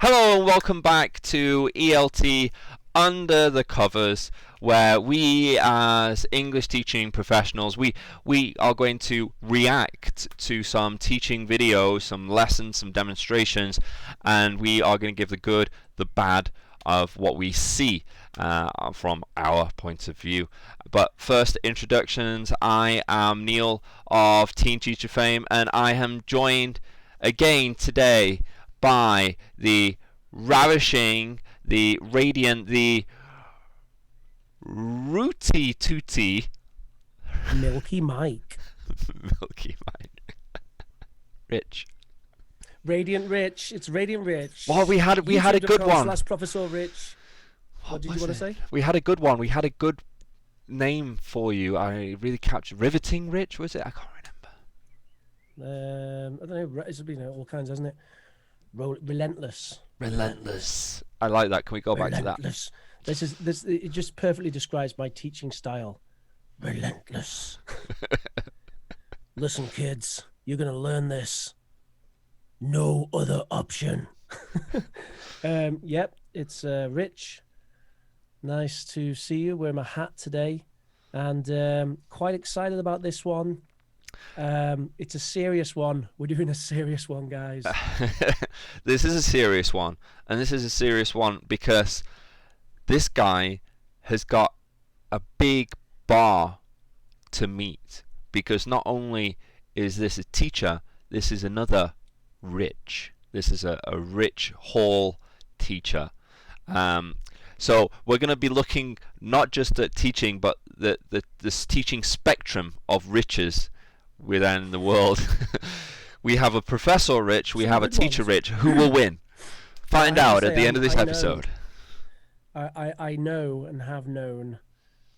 Hello and welcome back to ELT Under the Covers, where we as English teaching professionals, we are going to react to some teaching videos, some lessons, some demonstrations, and we are going to give the good, the bad of what we see from our point of view. But first, introductions. I am Neil of Teen Teacher fame, and I am joined again today by the ravishing, the radiant, the rooty tooty Milky Mike. Milky Mike. Rich. Radiant Rich. It's Radiant Rich. Well, we had a good one. Last Professor Rich. What did you want to say? We had a good one. We had a good name for you. I really captured. Riveting Rich, was it? I can't remember. I don't know. It's been all kinds, hasn't it? Relentless. Relentless. I like that. Can we go back to that? This. It just perfectly describes my teaching style. Relentless. Listen, kids, you're gonna learn this. No other option. Yep, it's Rich. Nice to see you. Wearing my hat today, and quite excited about this one. It's a serious one. We're doing a serious one, guys. This is a serious one, and this is a serious one because this guy has got a big bar to meet, because not only is this a teacher, this is another Rich. This is a Rich Hall teacher. So we're going to be looking not just at teaching, but this teaching spectrum of riches within the world. We have a Professor Rich, we have a Teacher Rich. Who will win? Find out at the end of this episode. I know and have known,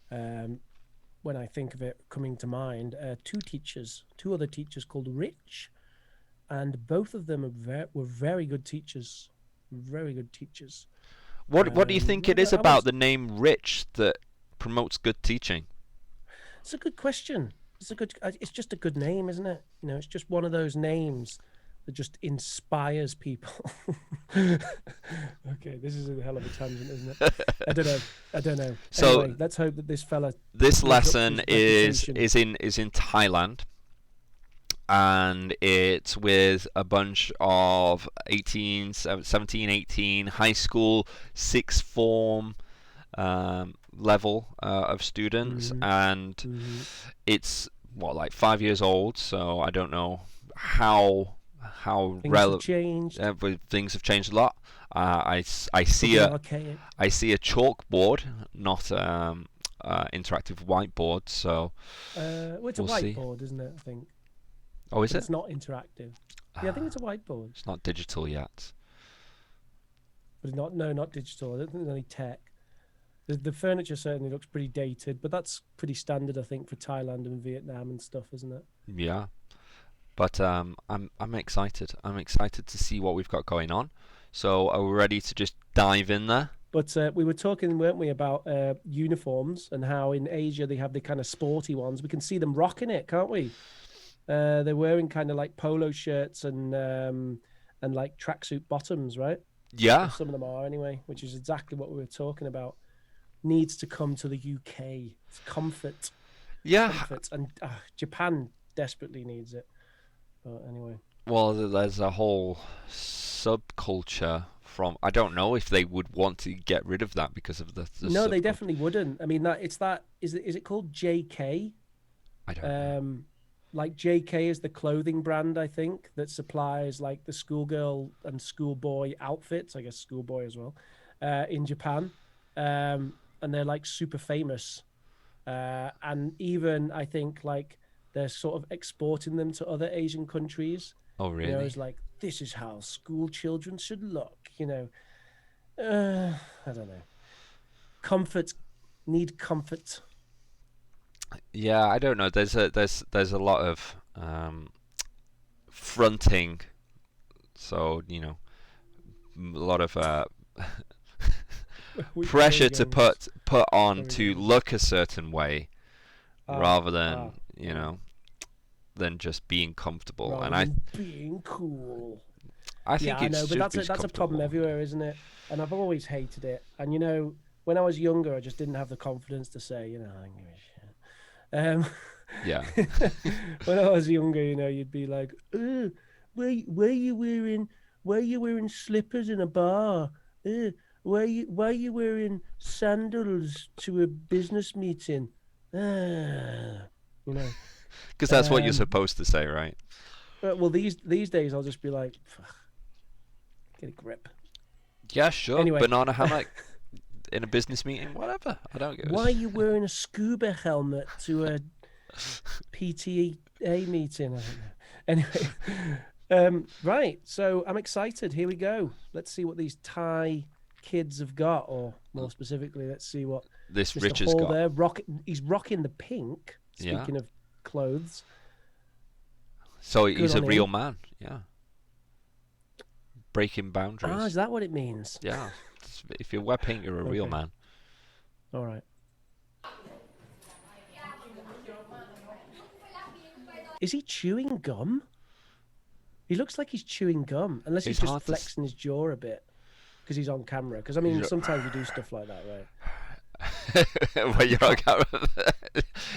when I think of it coming to mind, two other teachers called Rich, and both of them were very good teachers. Very good teachers. What do you think it is about the name Rich that promotes good teaching? It's a good question. It's just a good name, isn't it? You know, it's just one of those names that just inspires people. Okay, this is a hell of a tangent, isn't it? I don't know. So anyway, let's hope that this fella. This lesson is in Thailand, and it's with a bunch of 17, 18 high school, sixth form level of students, and it's like 5 years old. So I don't know how relevant things have changed a lot. I see a chalkboard, not interactive whiteboard. So well, it's a whiteboard, isn't it? I think. Oh, is it? It's not interactive. Yeah, I think it's a whiteboard. It's not digital yet. But not digital. I don't think there's any tech. The furniture certainly looks pretty dated, but that's pretty standard, I think, for Thailand and Vietnam and stuff, isn't it? Yeah, but I'm excited. I'm excited to see what we've got going on. So are we ready to just dive in there? But we were talking, weren't we, about uniforms and how in Asia they have the kind of sporty ones. We can see them rocking it, can't we? They're wearing kind of like polo shirts and like tracksuit bottoms, right? Yeah. Or some of them are anyway, which is exactly what we were talking about. Needs to come to the UK. It's comfort. Yeah. Comfort. And Japan desperately needs it. But anyway. Well, there's a whole subculture from. I don't know if they would want to get rid of that because of the no, they definitely wouldn't. I mean, is it called JK? I don't know. Like JK is the clothing brand, I think, that supplies like the schoolgirl and schoolboy outfits, I guess schoolboy as well, in Japan. And they're like super famous. And even I think like they're sort of exporting them to other Asian countries. Oh, really? You know, it's like, this is how school children should look, you know. I don't know. Need comfort. Yeah, I don't know. There's a lot of fronting, so you know, a lot of pressure to put on to look a certain way, rather than you know, than just being comfortable. Rather and than being cool. I Yeah, think I it's know, but should be that's a problem comfortable. everywhere, isn't it? And I've always hated it. And you know, when I was younger, I just didn't have the confidence to say, you know, I don't give a Yeah. shit. When I was younger, you know, you'd be like, why why you wearing slippers in a bar? Why you wearing sandals to a business meeting? You know. Because that's what you're Um, supposed to say, right? well, these days I'll just be like, get a grip. Yeah, sure. Anyway, Banana hammock in a business meeting, whatever. I don't give a why are you wearing a scuba helmet to a PTA meeting? I don't know. Anyway, right. So I'm excited. Here we go. Let's see what these Thai kids have got, or more specifically, let's see what This Mr. Rich has Hall got. there. He's rocking the pink. Yeah. Speaking of clothes, So good he's a on real him. man. Yeah. Breaking Ah, boundaries. is that what it means? Yeah. If you wear pink, you're a real Okay. man. All right. Is he chewing gum? He looks like he's chewing gum, unless he's It's just hard to flexing his jaw a bit because he's on camera. Because I mean, sometimes you do stuff like that, right? when you're on camera.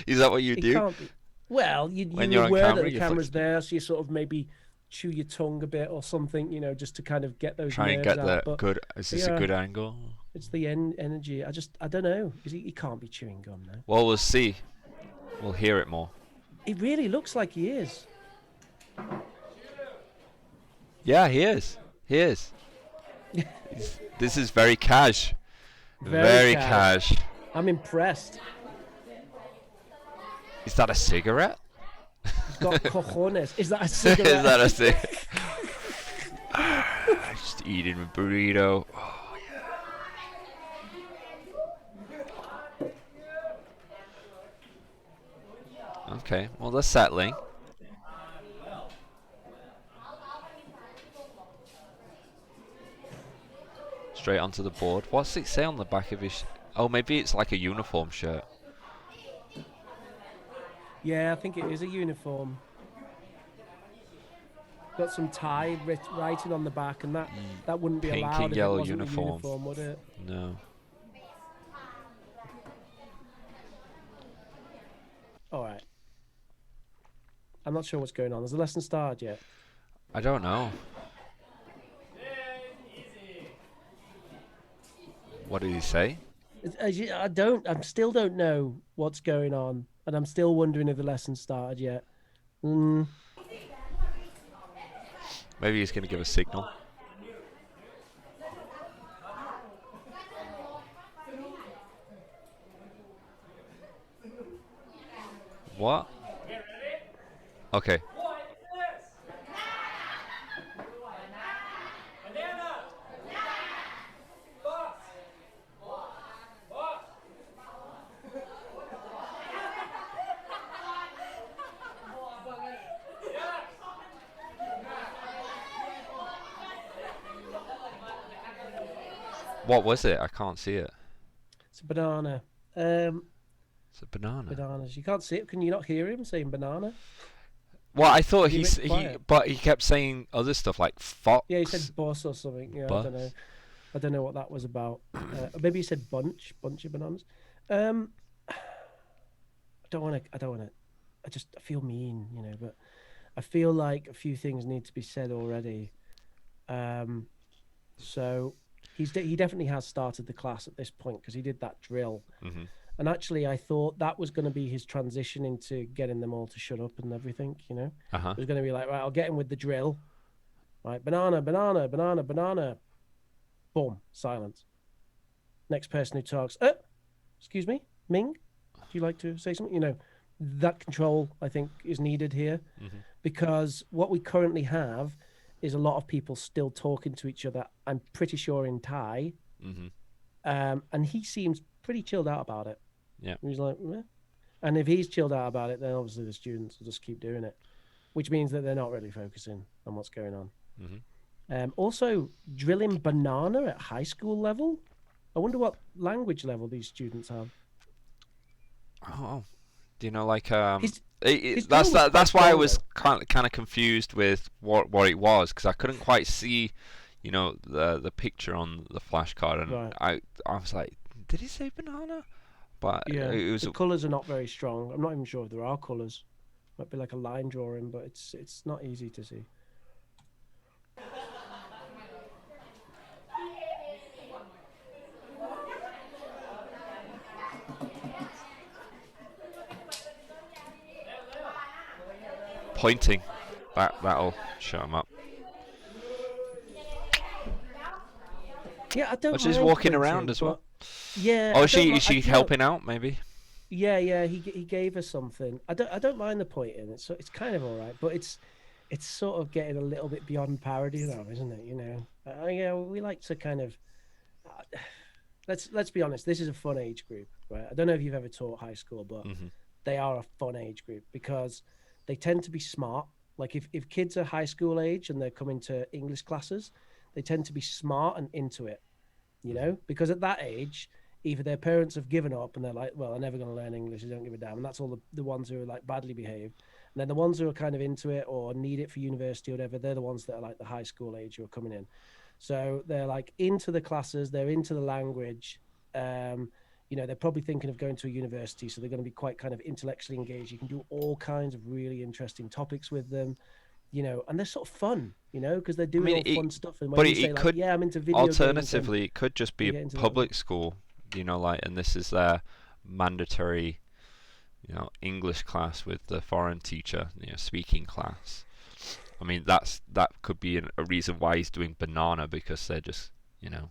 Is that what you It do? can't be. Well, When you're you're on aware that camera, the you camera's there, so you sort of maybe chew your tongue a bit or something, you know, just to kind of get those try and nerves get out. the But good. Is this a yeah, good angle? it's the energy. I don't know. He can't be chewing gum now. Well, we'll see. We'll hear it more. It really looks like he is. Yeah, he is. He is. This is very cash. Very Very cash. cash. I'm impressed. Is that a cigarette? He's got cojones. Is that a Is cigarette? that a cigarette? Just eating a burrito. Oh, yeah. Okay, well, they're settling. Straight onto the board. What's it say on the back of his... Oh, maybe it's like a uniform shirt. Yeah, I think it is a uniform. Got some Thai writing on the back, and that wouldn't be Pink allowed and if it yellow wasn't uniform. a uniform, would it? No. All right. I'm not sure what's going on. Has the lesson started yet? I don't know. What did he say? I still don't know what's going on, and I'm still wondering if the lesson started yet. Maybe he's going to give a signal. What? Okay. What was it? I can't see it. It's a banana. It's a banana. Bananas. You can't see it. Can you not hear him saying banana? Well, I thought He went quiet. but he kept saying other stuff like fox. Yeah, he said boss or something. Yeah, Bus. I don't know. I don't know what that was about. Maybe he said bunch of bananas. I don't want to. I feel mean, you know. But I feel like a few things need to be said already. So he definitely has started the class at this point because he did that drill. Mm-hmm. And actually, I thought that was going to be his transition into getting them all to shut up and everything. You know, Uh-huh. it was going to be like, right, I'll get him with the drill. Right, banana, banana, banana, banana. Boom, silence. Next person who talks, excuse me, Ming, do you like to say something? You know, that control, I think, is needed here because what we currently have is a lot of people still talking to each other, I'm pretty sure in Thai. Mm-hmm. And he seems pretty chilled out about it. Yeah. He's like, meh. And if he's chilled out about it, then obviously the students will just keep doing it, which means that they're not really focusing on what's going on. Mm-hmm. Also, drilling banana at high school level. I wonder what language level these students have. Oh, You know, like his that's drawing was quite that's why I strong was though. kind of confused with what it was because I couldn't quite see, the picture on the flashcard, and Right. I was like, did he say banana? But Yeah. it was The colours are not very strong. I'm not even sure if there are colours. Might be like a line drawing, but it's not easy to see. pointing. That'll shut him up. Yeah, I Oh, don't she's mind walking around pointing, as well. but yeah, Oh, I don't is mind. she helping out maybe? Yeah, yeah, he gave us something. I don't mind the pointing. It's kind of all right, but it's sort of getting a little bit beyond parody now, isn't it? Yeah, we like to kind of uh, let's be honest. This is a fun age group, right? I don't know if you've ever taught high school, but Hmm. they are a fun age group because they tend to be smart. Like if kids are high school age and they're coming to English classes, they tend to be smart and into it, Hmm. because at that age, either their parents have given up and they're like, well, I'm never going to learn English, they don't give a damn. And that's all the ones who are like badly behaved. And then the ones who are kind of into it or need it for university or whatever, they're the ones that are like the high school age who are coming in. So they're like into the classes, they're into the language. They're probably thinking of going to a university, so they're going to be quite kind of intellectually engaged. You can do all kinds of really interesting topics with them, and they're sort of fun, because they're I doing mean, all fun stuff. And when but you it say like, could yeah, I'm into video games, then alternatively it could just be they a get into that as well. public school, like, and this is their mandatory, English class with the foreign teacher, speaking class. I mean, that could be a reason why he's doing banana because they're just, you know.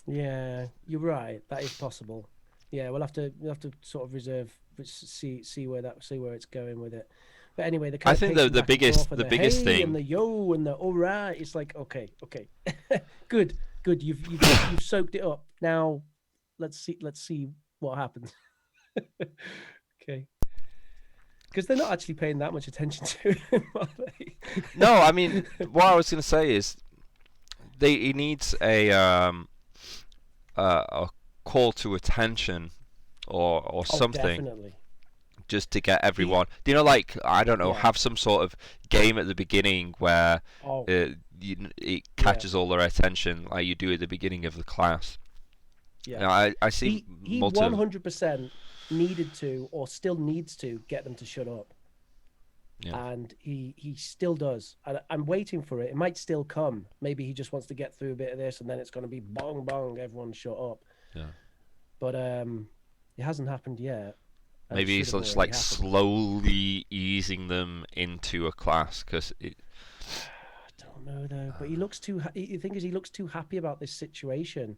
Yeah, you're right. That is possible. Yeah, we'll have to sort of reserve, see where it's going with it. But anyway, they're I kind of think the pacing the back and biggest forth, and the the biggest hey and thing. the yo and the all right. It's like okay, okay, good, good. You've soaked it up. Now let's see what happens. Okay, because they're not actually paying that much attention to him, are No, I mean, they? what I was gonna say is he needs a call to attention or Oh, something definitely. just to get He, everyone. Like, I don't know, yeah. have some sort of game at the beginning where Oh, it yeah, catches all their attention, like you do at the beginning of the class. yeah. I see He multiple. 100% needed to or still needs to get them to shut up, Yeah, and he still does. I'm waiting for it. It might still come. Maybe he just wants to get through a bit of this, and then it's going to be bong bong. Everyone shut up. yeah. But it hasn't happened yet, and it Maybe should he's have just already like happened. slowly easing them into a class because I don't know though, but he looks too. The thing is, he looks too happy about this situation.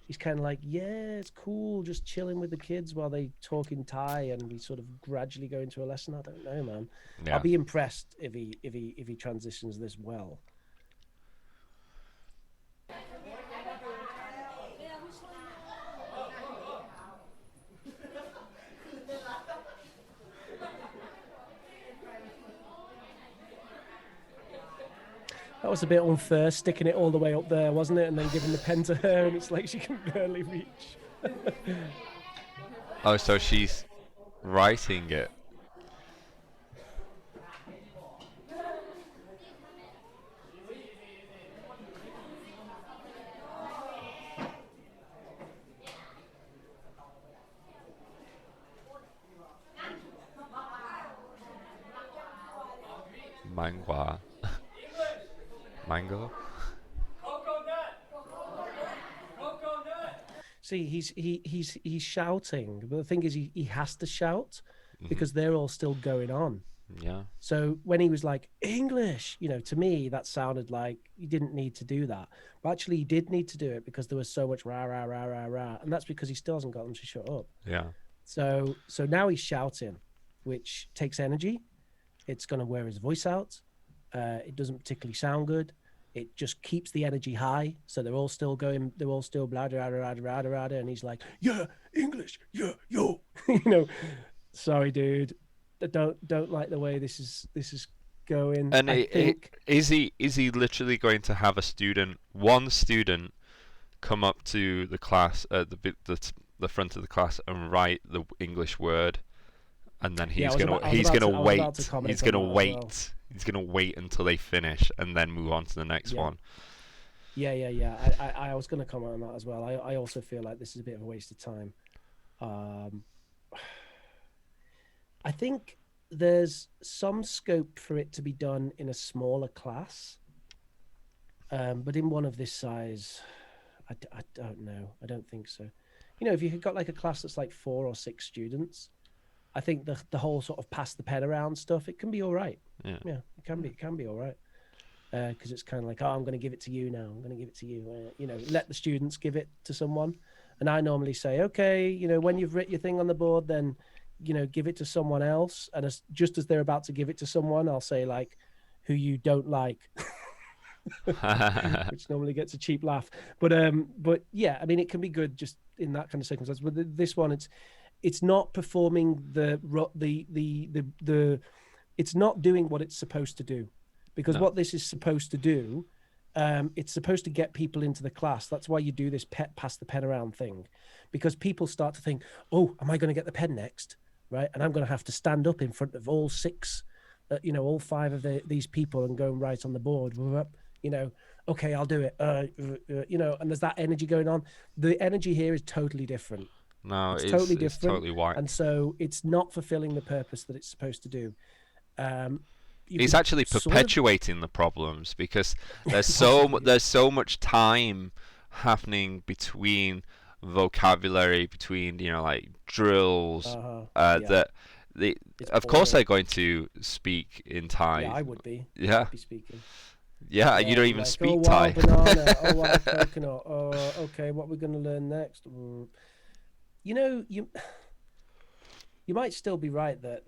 He's kind of like, yeah, it's cool, just chilling with the kids while they talk in Thai, and we sort of gradually go into a lesson. I don't know, man. I'll yeah. be impressed if he transitions this well. That was a bit unfair, sticking it all the way up there, wasn't it? And then giving the pen to her, and it's like she can barely reach. Oh, so she's writing it. Mangua. Mango. See, he's shouting, but the thing is, he has to shout Hmm. because they're all still going on. Yeah. So when he was like English, to me that sounded like he didn't need to do that, but actually he did need to do it because there was so much rah rah rah rah rah, and that's because he still hasn't got them to shut up. Yeah. So now he's shouting, which takes energy. It's going to wear his voice out. It doesn't particularly sound good. It just keeps the energy high, so they're all still going. They're all still blah blah blah blah blah, and he's like, "Yeah, English, yeah, yo." you know, Sorry, dude. I don't like the way this is going. And I think is he literally going to have one student, come up to the class at the front of the class and write the English word and then Yeah, he's I gonna was about to wait. comment He's on gonna that as wait. well. He's gonna wait until they finish and then move on to the next Yeah. one. Yeah. I was going to comment on that as well. I also feel like this is a bit of a waste of time. Um, I think there's some scope for it to be done in a smaller class, but in one of this size, I don't know. I don't think so. You know, if you got like a class that's like 4 or 6 students, I think the whole sort of pass the pen around stuff, it can be all right. Yeah. Yeah, it can be all right. Because it's kind of like, oh, I'm going to give it to you now. I'm going to give it to you. You know, let the students give it to someone. And I normally say, okay, you know, when you've written your thing on the board, then, you know, give it to someone else. And just as they're about to give it to someone, I'll say like, who you don't like, which normally gets a cheap laugh. But yeah, I mean, it can be good just in that kind of circumstance. But this one, it's not performing it's not doing what it's supposed to do, because No. what this is supposed to do, it's supposed to get people into the class. That's why you do this pass the pen around thing, because people start to think, oh, am I going to get the pen next, right? And I'm going to have to stand up in front of all 6, you know, all 5 of these people and go and write on the board. You know, okay, I'll do it. You know, and there's that energy going on. The energy here is totally different. No, It's it's totally it's different, totally white. and so it's not fulfilling the purpose that it's supposed to do. It's actually perpetuating the problems, because there's so much time happening between vocabulary, between, you know, like drills, yeah. that they It's of course they're boring. going to speak in Thai. Yeah, I would be. Yeah, I'd be speaking. yeah, you don't I'm even like, oh speak wow, Thai. banana. Oh wow, coconut. Okay, what we're gonna learn next? You know, you might still be right that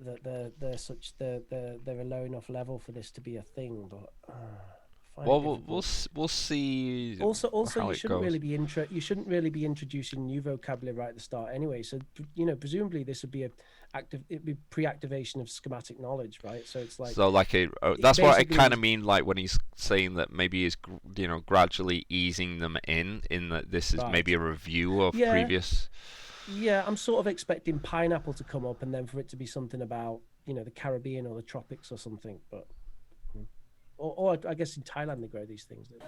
they're a low enough level for this to be a thing, but I find it Well, difficult. we'll see Also, how you it shouldn't goes. really be you shouldn't really be introducing new vocabulary right at the start anyway. So you know, presumably this would be it'd be pre-activation of schematic knowledge, right? So it's like So like that's what I kind basically, of mean, like when he's saying that maybe he's, you know, gradually easing them in that this is maybe right. a review of Yeah, previous. yeah. I'm sort of expecting pineapple to come up, and then for it to be something about, you know, the Caribbean or the tropics or something. But or I guess in Thailand they grow these things. Don't they?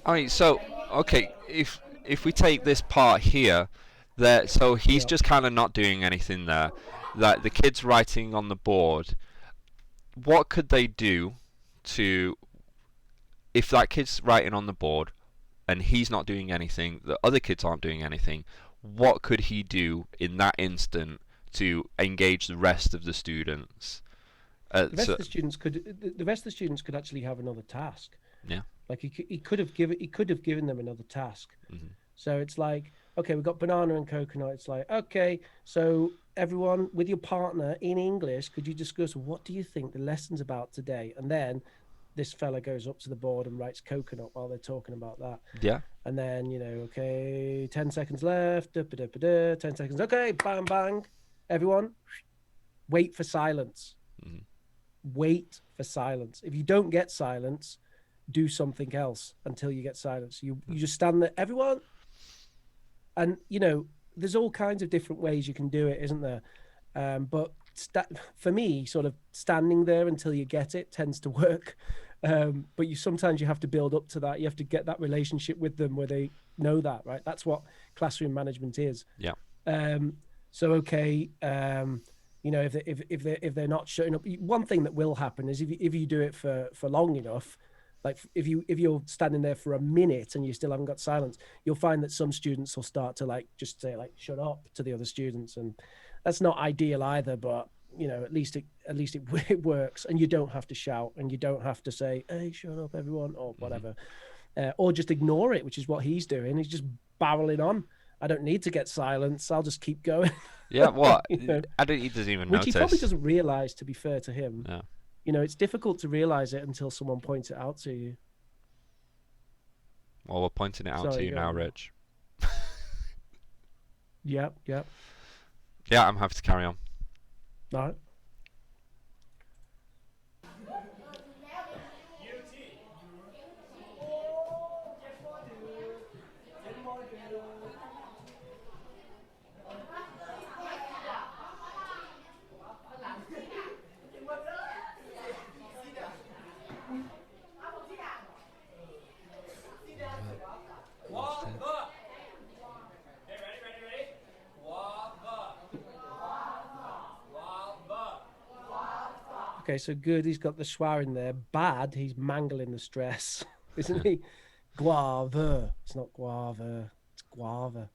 I mean, so okay, if we take this part here, that so he's Yeah. just kind of not doing anything there. That the kid's writing on the board. What could they do to, if that kid's writing on the board and he's not doing anything, the other kids aren't doing anything? What could he do in that instant to engage the rest of the students? The rest So of the rest of the students could actually have another task. yeah. Like he could have given them another task. Hmm. So it's like, okay, we've got banana and coconut. It's like, okay, so everyone with your partner in English, could you discuss what do you think the lesson's about today? And then this fella goes up to the board and writes coconut while they're talking about that. Yeah. And then, you know, okay, 10 seconds left, 10 seconds, okay, bang, bang. Everyone, wait for silence. Hmm. Wait for silence. If you don't get silence, do something else until you get silence. You just stand there, everyone. And, you know, there's all kinds of different ways you can do it, isn't there? But for me, sort of standing there until you get it tends to work. But sometimes you have to build up to that. You have to get that relationship with them where they know that, right? That's what classroom management is. Yeah. So okay, you know, if they're not showing up, one thing that will happen is if you do it for long enough, like if you're standing there for a minute and you still haven't got silence, you'll find that some students will start to like just say like shut up to the other students, and that's not ideal either. But you know, at least it works, and you don't have to shout, and you don't have to say, "Hey, shut up, everyone," or whatever, or just ignore it, which is what he's doing. He's just barreling on. I don't need to get silence. I'll just keep going. Yeah. What? You know? I don't. He doesn't even Which he probably notice. doesn't realize, to be fair to him. Yeah. You know, it's difficult to realize it until someone points it out to you. Well, we're pointing it out to Sorry, you go now, on. Rich. Yep, yep. Yeah, I'm happy to carry on. All right. Okay, so good. He's got the schwa in there. Bad. He's mangling the stress, isn't he? Guava. It's not guava. It's guava.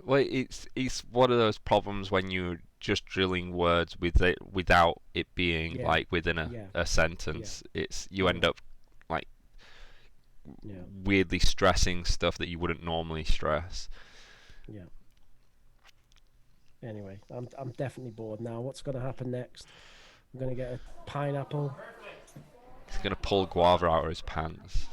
Well, it's one of those problems when you're just drilling words with it without it being Yeah, like within yeah, a yeah, sentence. It's you end yeah, up like yeah, weirdly stressing stuff that you wouldn't normally stress. yeah. Anyway, I'm definitely bored now. What's going to happen next? I'm going to get a pineapple. He's gonna pull guava out of his pants.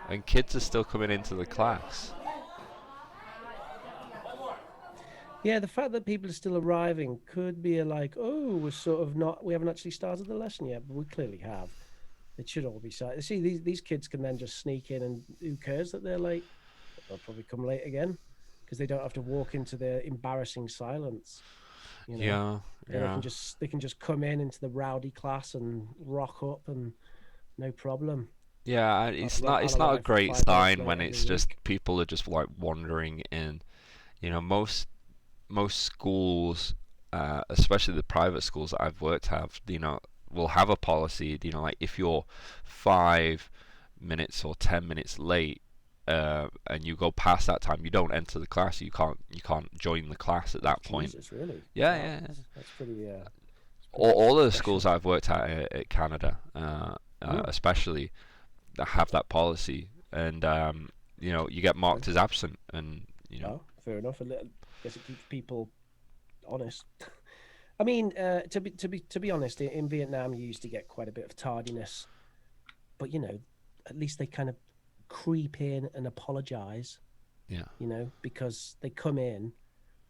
And kids are still coming into the class. Yeah, the fact that people are still arriving could be a like, oh, we're sort of not, we haven't actually started the lesson yet, but we clearly have. It should all be started. See, these kids can then just sneak in, and who cares that they're late? They'll probably come late again because they don't have to walk into their embarrassing silence. You know, Yeah, yeah. they can just come in into the rowdy class and rock up, and no problem. Yeah, I'll it's not a arrive great 5 minutes sign late when every it's just week. people are just like wandering in. You know, most schools, especially the private schools that I've worked have, will have a policy. Like if you're 5 minutes or 10 minutes late, and you go past that time, you don't enter the class. You can't join the class at Oh, that point. Jesus, really? Yeah, Wow, yeah, yeah. that's pretty it's pretty All of the schools special. I've worked at Canada, Mm, especially, that have that policy, and you get okay. marked as absent, and Oh, fair enough. A little, guess it keeps people honest. I mean, to be honest, in Vietnam, you used to get quite a bit of tardiness, but at least they kind of creep in and apologize. yeah, Because they come in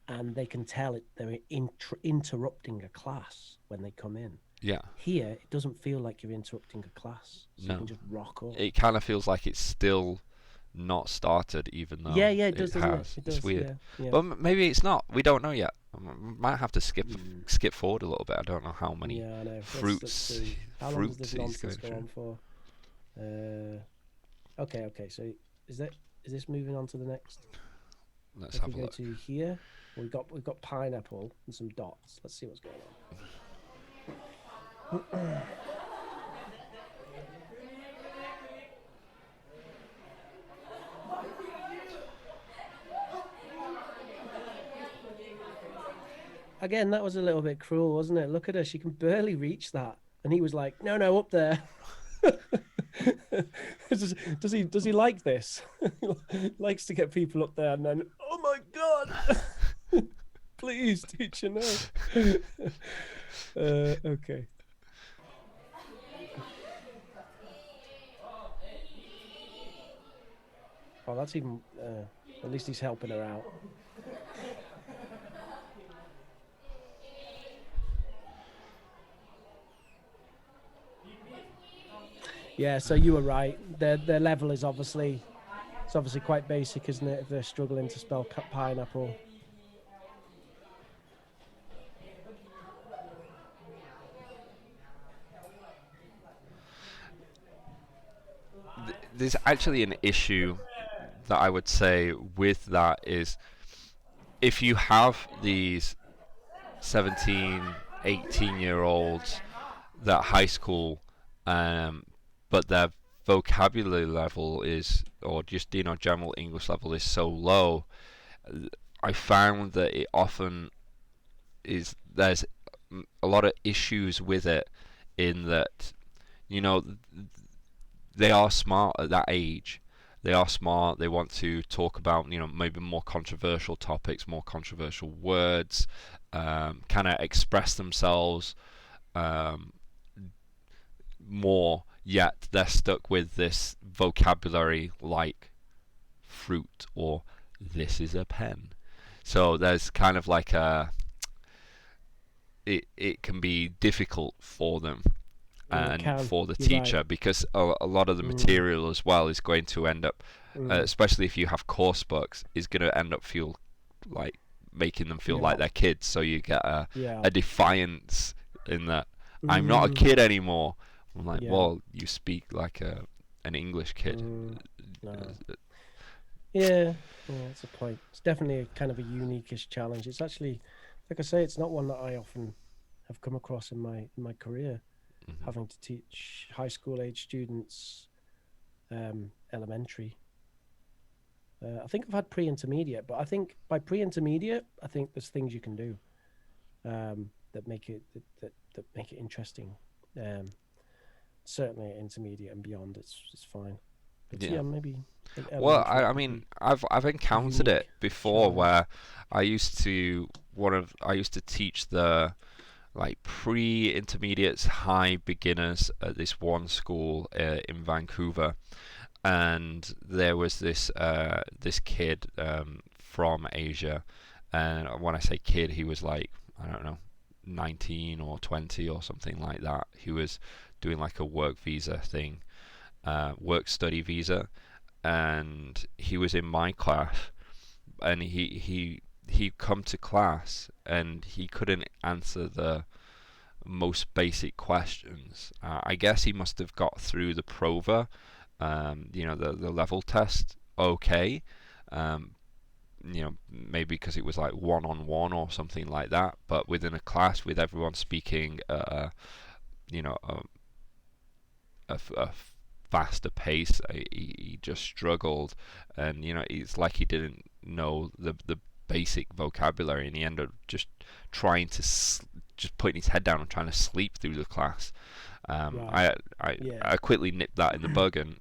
and they can tell they're interrupting a class when they come in. yeah, Here, it doesn't feel like you're interrupting a class, so you can no, just rock up. it kind of feels like it's still not started, even Yeah, though yeah, it does, it doesn't it? has. It It's does. weird, Yeah, yeah. but maybe it's not. We don't know yet. Might have to Mm, skip forward a little bit. I don't know how many yeah, I know. Let's fruits see. How long does this fruits he's nonsense going go through. on for? Okay, okay. So is that is this moving on to the next? Let's If we have a go look. to here, we've got pineapple and some dots. Let's see what's going on. Again, that was a little bit cruel, wasn't it? Look at her; she can barely reach that, and he was like, "No, no, up there." Does he like this? He likes to get people up there, and then, oh my god, please, teacher, no. Okay. Oh, that's even. At least he's helping her out. Yeah. So you were right. Their level is obviously it's obviously quite basic, isn't it? If they're struggling to spell pineapple. There's actually an issue that I would say with that is if you have these 17, 18-year olds that high school, um, but their vocabulary level is, or just general English level is so low, I found that it often is there's a lot of issues with it in that you know they are smart at that age. they are smart. They want to talk about, maybe more controversial topics, more controversial words, kind of express themselves um, more. Yet they're stuck with this vocabulary like fruit or this is a pen. So there's kind of like it can be difficult for them It and can. for the You're right. teacher, because a lot of the Mm, material as well is going to end up, mm. especially if you have course books, is going to end up feel like making them feel like Yeah. they're kids. So you get Yeah. a defiance in that I'm not a Mm, kid anymore. I'm like, yeah. well, you speak like an English kid. Mm, no. Yeah. Yeah. That's a point. It's definitely a kind of a unique-ish challenge. It's actually, like I say, it's not one that I often have come across in my career, Mhm. having to teach high school age students elementary. I think I've had pre-intermediate, but I think by pre-intermediate, I think there's things you can do that make it that make it interesting. Um, Certainly at intermediate and beyond, it's fine. But Yeah. yeah, maybe I think Well, elementary I could mean, be I've a encountered it unique before challenge. where I used to teach the like pre-intermediates, high beginners at this one school in Vancouver, and there was this kid from Asia, and when I say kid, he was like, I don't know, 19 or 20 or something like that. He was doing like a work visa thing, work study visa, and he was in my class, and he come to class and he couldn't answer the most basic questions. I guess he must have got through the Prova, the level test, okay. Um, maybe because it was like one on one or something like that. But within a class with everyone speaking, you know, a, a faster pace, he just struggled, and it's like he didn't know the basic vocabulary, and he ended up just trying to just putting his head down and trying to sleep through the class. Um, Right. I, I Yeah. I quickly nipped that in the bug and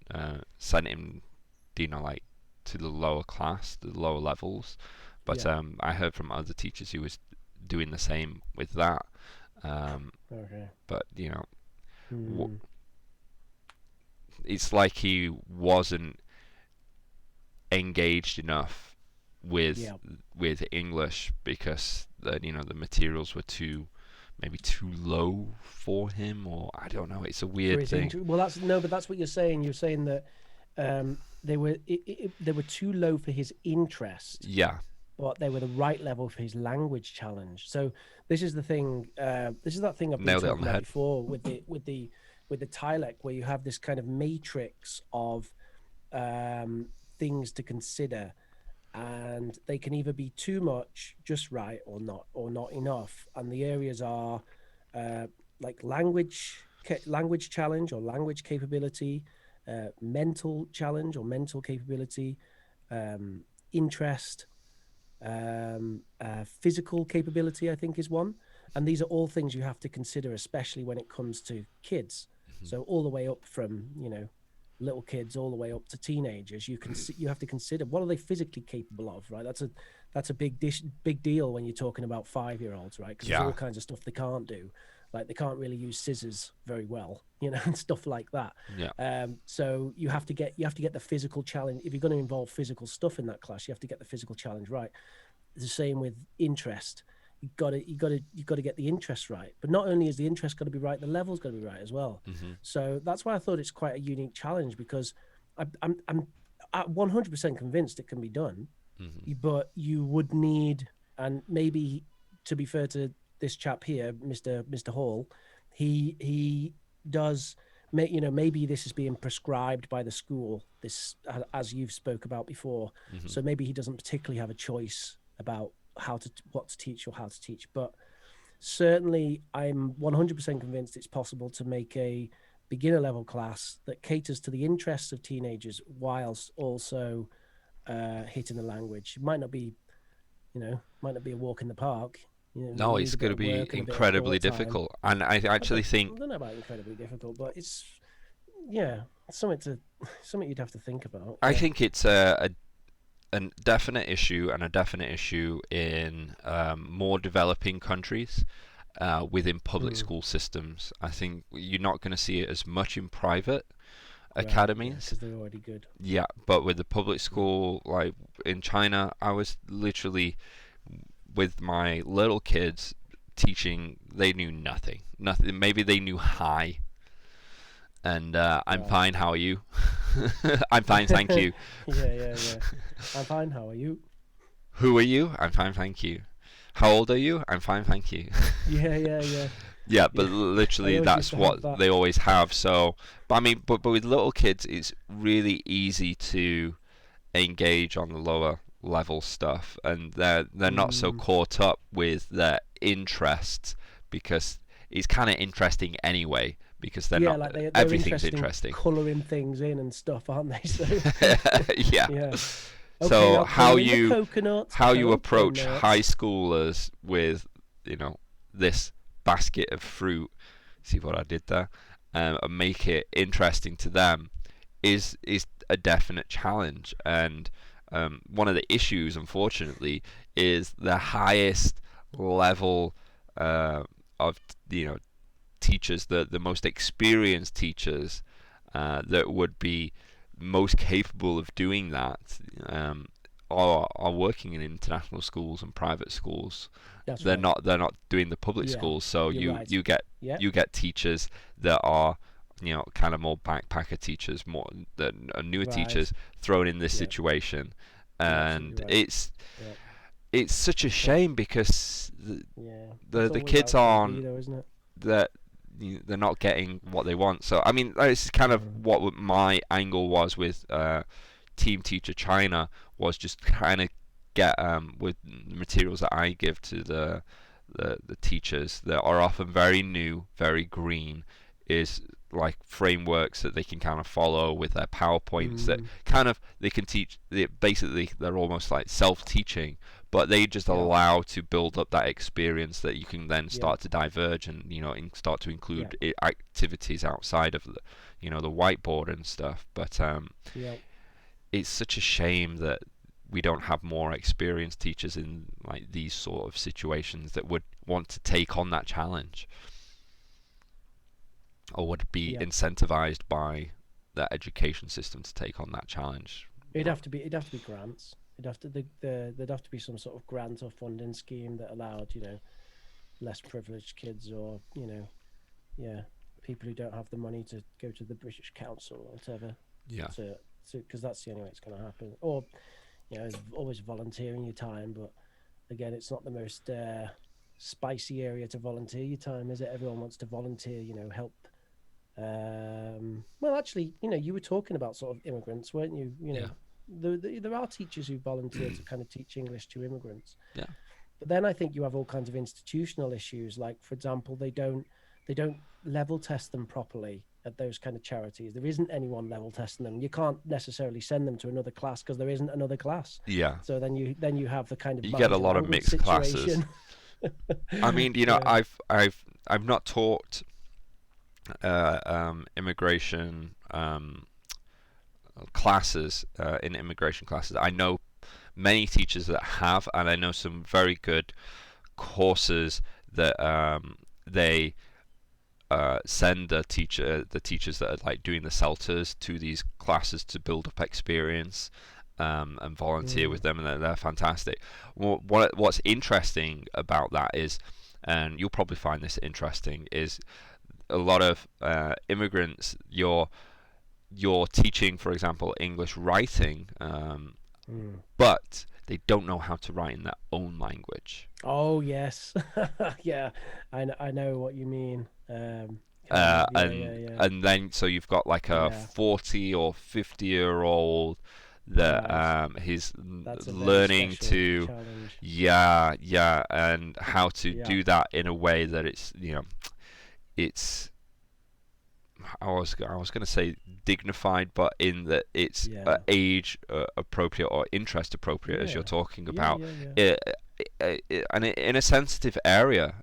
sent him, like to the lower class, the lower levels. But Yeah. I heard from other teachers who was doing the same with that. Um, Okay. but w- Hmm. it's like he wasn't engaged enough with Yeah. English, because the materials were maybe too low for him, or I don't know. It's a For weird his thing. well, that's no, but that's what you're saying. You're saying that they were too low for his interest, Yeah, but they were the right level for his language challenge. So this is the thing. This is that thing I've been nailed it on talking the about head. before with the Tilek, where you have this kind of matrix of um, things to consider, and they can either be too much, just right, or not enough. And the areas are uh, like language challenge or language capability, mental challenge or mental capability, um, interest, physical capability, I think is one. And these are all things you have to consider, especially when it comes to kids. Mhm. So all the way up from, little kids all the way up to teenagers, you have to consider what are they physically capable of, right? That's a big deal when you're talking about 5-year-olds, right? Because there's Yeah, all kinds of stuff they can't do, like they can't really use scissors very well, and stuff like that. yeah. So you have to get the physical challenge. If you're going to involve physical stuff in that class, you have to get the physical challenge right. The same with interest. You got to get the interest right. But not only is the interest got to be right, the level's got to be right as well. Mhm. So that's why I thought it's quite a unique challenge, because I'm 100% convinced it can be done, Mhm. but you would need, and maybe, to be fair to this chap here, Mister Hall, he does. Maybe this is being prescribed by the school. This, as you've spoke about before. Mhm. So maybe he doesn't particularly have a choice about what to teach or how to teach. But certainly, I'm 100% convinced it's possible to make a beginner level class that caters to the interests of teenagers whilst also hitting the language. It might not be a walk in the park. No, You it's need a going bit to of be work and a bit of incredibly thought time. difficult, and I I actually don't, think I don't know about incredibly difficult, but it's, yeah. something to something you'd have to think about. I Yeah. think it's a definite issue, and a definite issue in more developing countries within public Mm, school systems. I think you're not going to see it as much in private right. Yeah, academies. because they're already good. Yeah, but with the public Mm. school, like in China, I was literally with my little kids teaching. They knew nothing. Nothing. Maybe they knew hi, and I'm Right. fine. How are you? I'm fine, thank you. Yeah. I'm fine. How are you? Who are you? I'm fine, thank you. How old are you? I'm fine, thank you. Yeah. Yeah, but Yeah. I literally always used that's to have what that. they always have. So, but I mean, but with little kids, it's really easy to engage on the lower level stuff, and they're not so Mm. caught up with their interests because it's kind of interesting anyway because they're Yeah, not like they're everything's interested in interesting. colouring things in and stuff, aren't they? So Yeah. yeah. Okay, So now colour in the coconuts, how you cocoa approach high nuts. schoolers with you know this basket of fruit, see what I did there, and make it interesting to them is a definite challenge. And one of the issues, unfortunately, is the highest level of teachers, the most experienced teachers that would be most capable of doing that um, are working in international schools and private schools. That's They're right. not doing the public Yeah, schools. So you're right. Yeah, you get teachers that are kind of more backpacker teachers, more that are newer right. teachers thrown in this Yeah, situation, you're absolutely and right. Yeah, it's such a but shame because yeah, that's the always how kids it's going to be, aren't though, isn't it? that they're not getting what they want. So I mean, this is kind of Mm. what my angle was with Team Teacher China, was just kind of get with the materials that I give to the teachers that are often very new, very green, is like frameworks that they can kind of follow with their PowerPoints that Mm. kind of they can teach. Basically, they're almost like self-teaching, but they just Yeah, allow to build up that experience that you can then yeah, start to diverge and start to yeah, include activities outside of the whiteboard and stuff. But yeah. it's such a shame that we don't have more experienced teachers in like these sort of situations that would want to take on that challenge or would be Yeah. incentivized by the education system to take on that challenge. It'd have to be grants. There'd have to be some sort of grant or funding scheme that allowed, less privileged kids or, yeah, people who don't have the money to go to the British Council or whatever Yeah. to because that's the only way it's going to happen. Or, it's always volunteering your time, but again, it's not the most spicy area to volunteer your time, is it? Everyone wants to volunteer, help. Well, actually, you were talking about sort of immigrants, weren't you? Yeah. There are teachers who volunteer to kind of teach English to immigrants. Yeah. But then I think you have all kinds of institutional issues. Like, for example, they don't level test them properly at those kind of charities. There isn't anyone level testing them. You can't necessarily send them to another class because there isn't another class. Yeah. So then you have the kind of You get a Mummies and lot of Uncles mixed classes. situation. I mean, Yeah. I've not taught immigration classes in immigration classes. I know many teachers that have, and I know some very good courses that they send the teachers that are like doing the CELTAs to these classes to build up experience and volunteer Mm, with them, and they're fantastic. What's interesting about that is, and you'll probably find this interesting, is a lot of immigrants. You're teaching, for example, English writing, mm. but they don't know how to write in their own language. Oh yes, yeah, I know what you mean. Kind Uh, of, and yeah, and then so you've got like a yeah. 40 or 50-year old that Right. he's That's a very learning special to, challenge. yeah, and how to Yeah, do that in a way that it's I was going to say dignified, but in that it's yeah, age appropriate or interest appropriate, as you're yeah, talking yeah, about, yeah, yeah, uh, and in a sensitive area.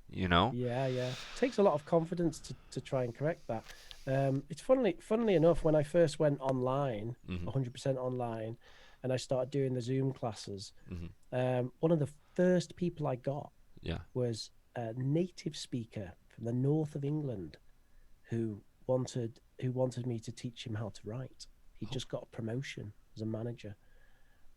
yeah. It takes a lot of confidence to try and correct that. It's funnily enough, when I first went online, Hmm. 100% online, and I started doing the Zoom classes, Hmm. one of the first people I got Yeah. was a native speaker from the north of England who wanted me to teach him how to write. He Oh, just got a promotion as a manager.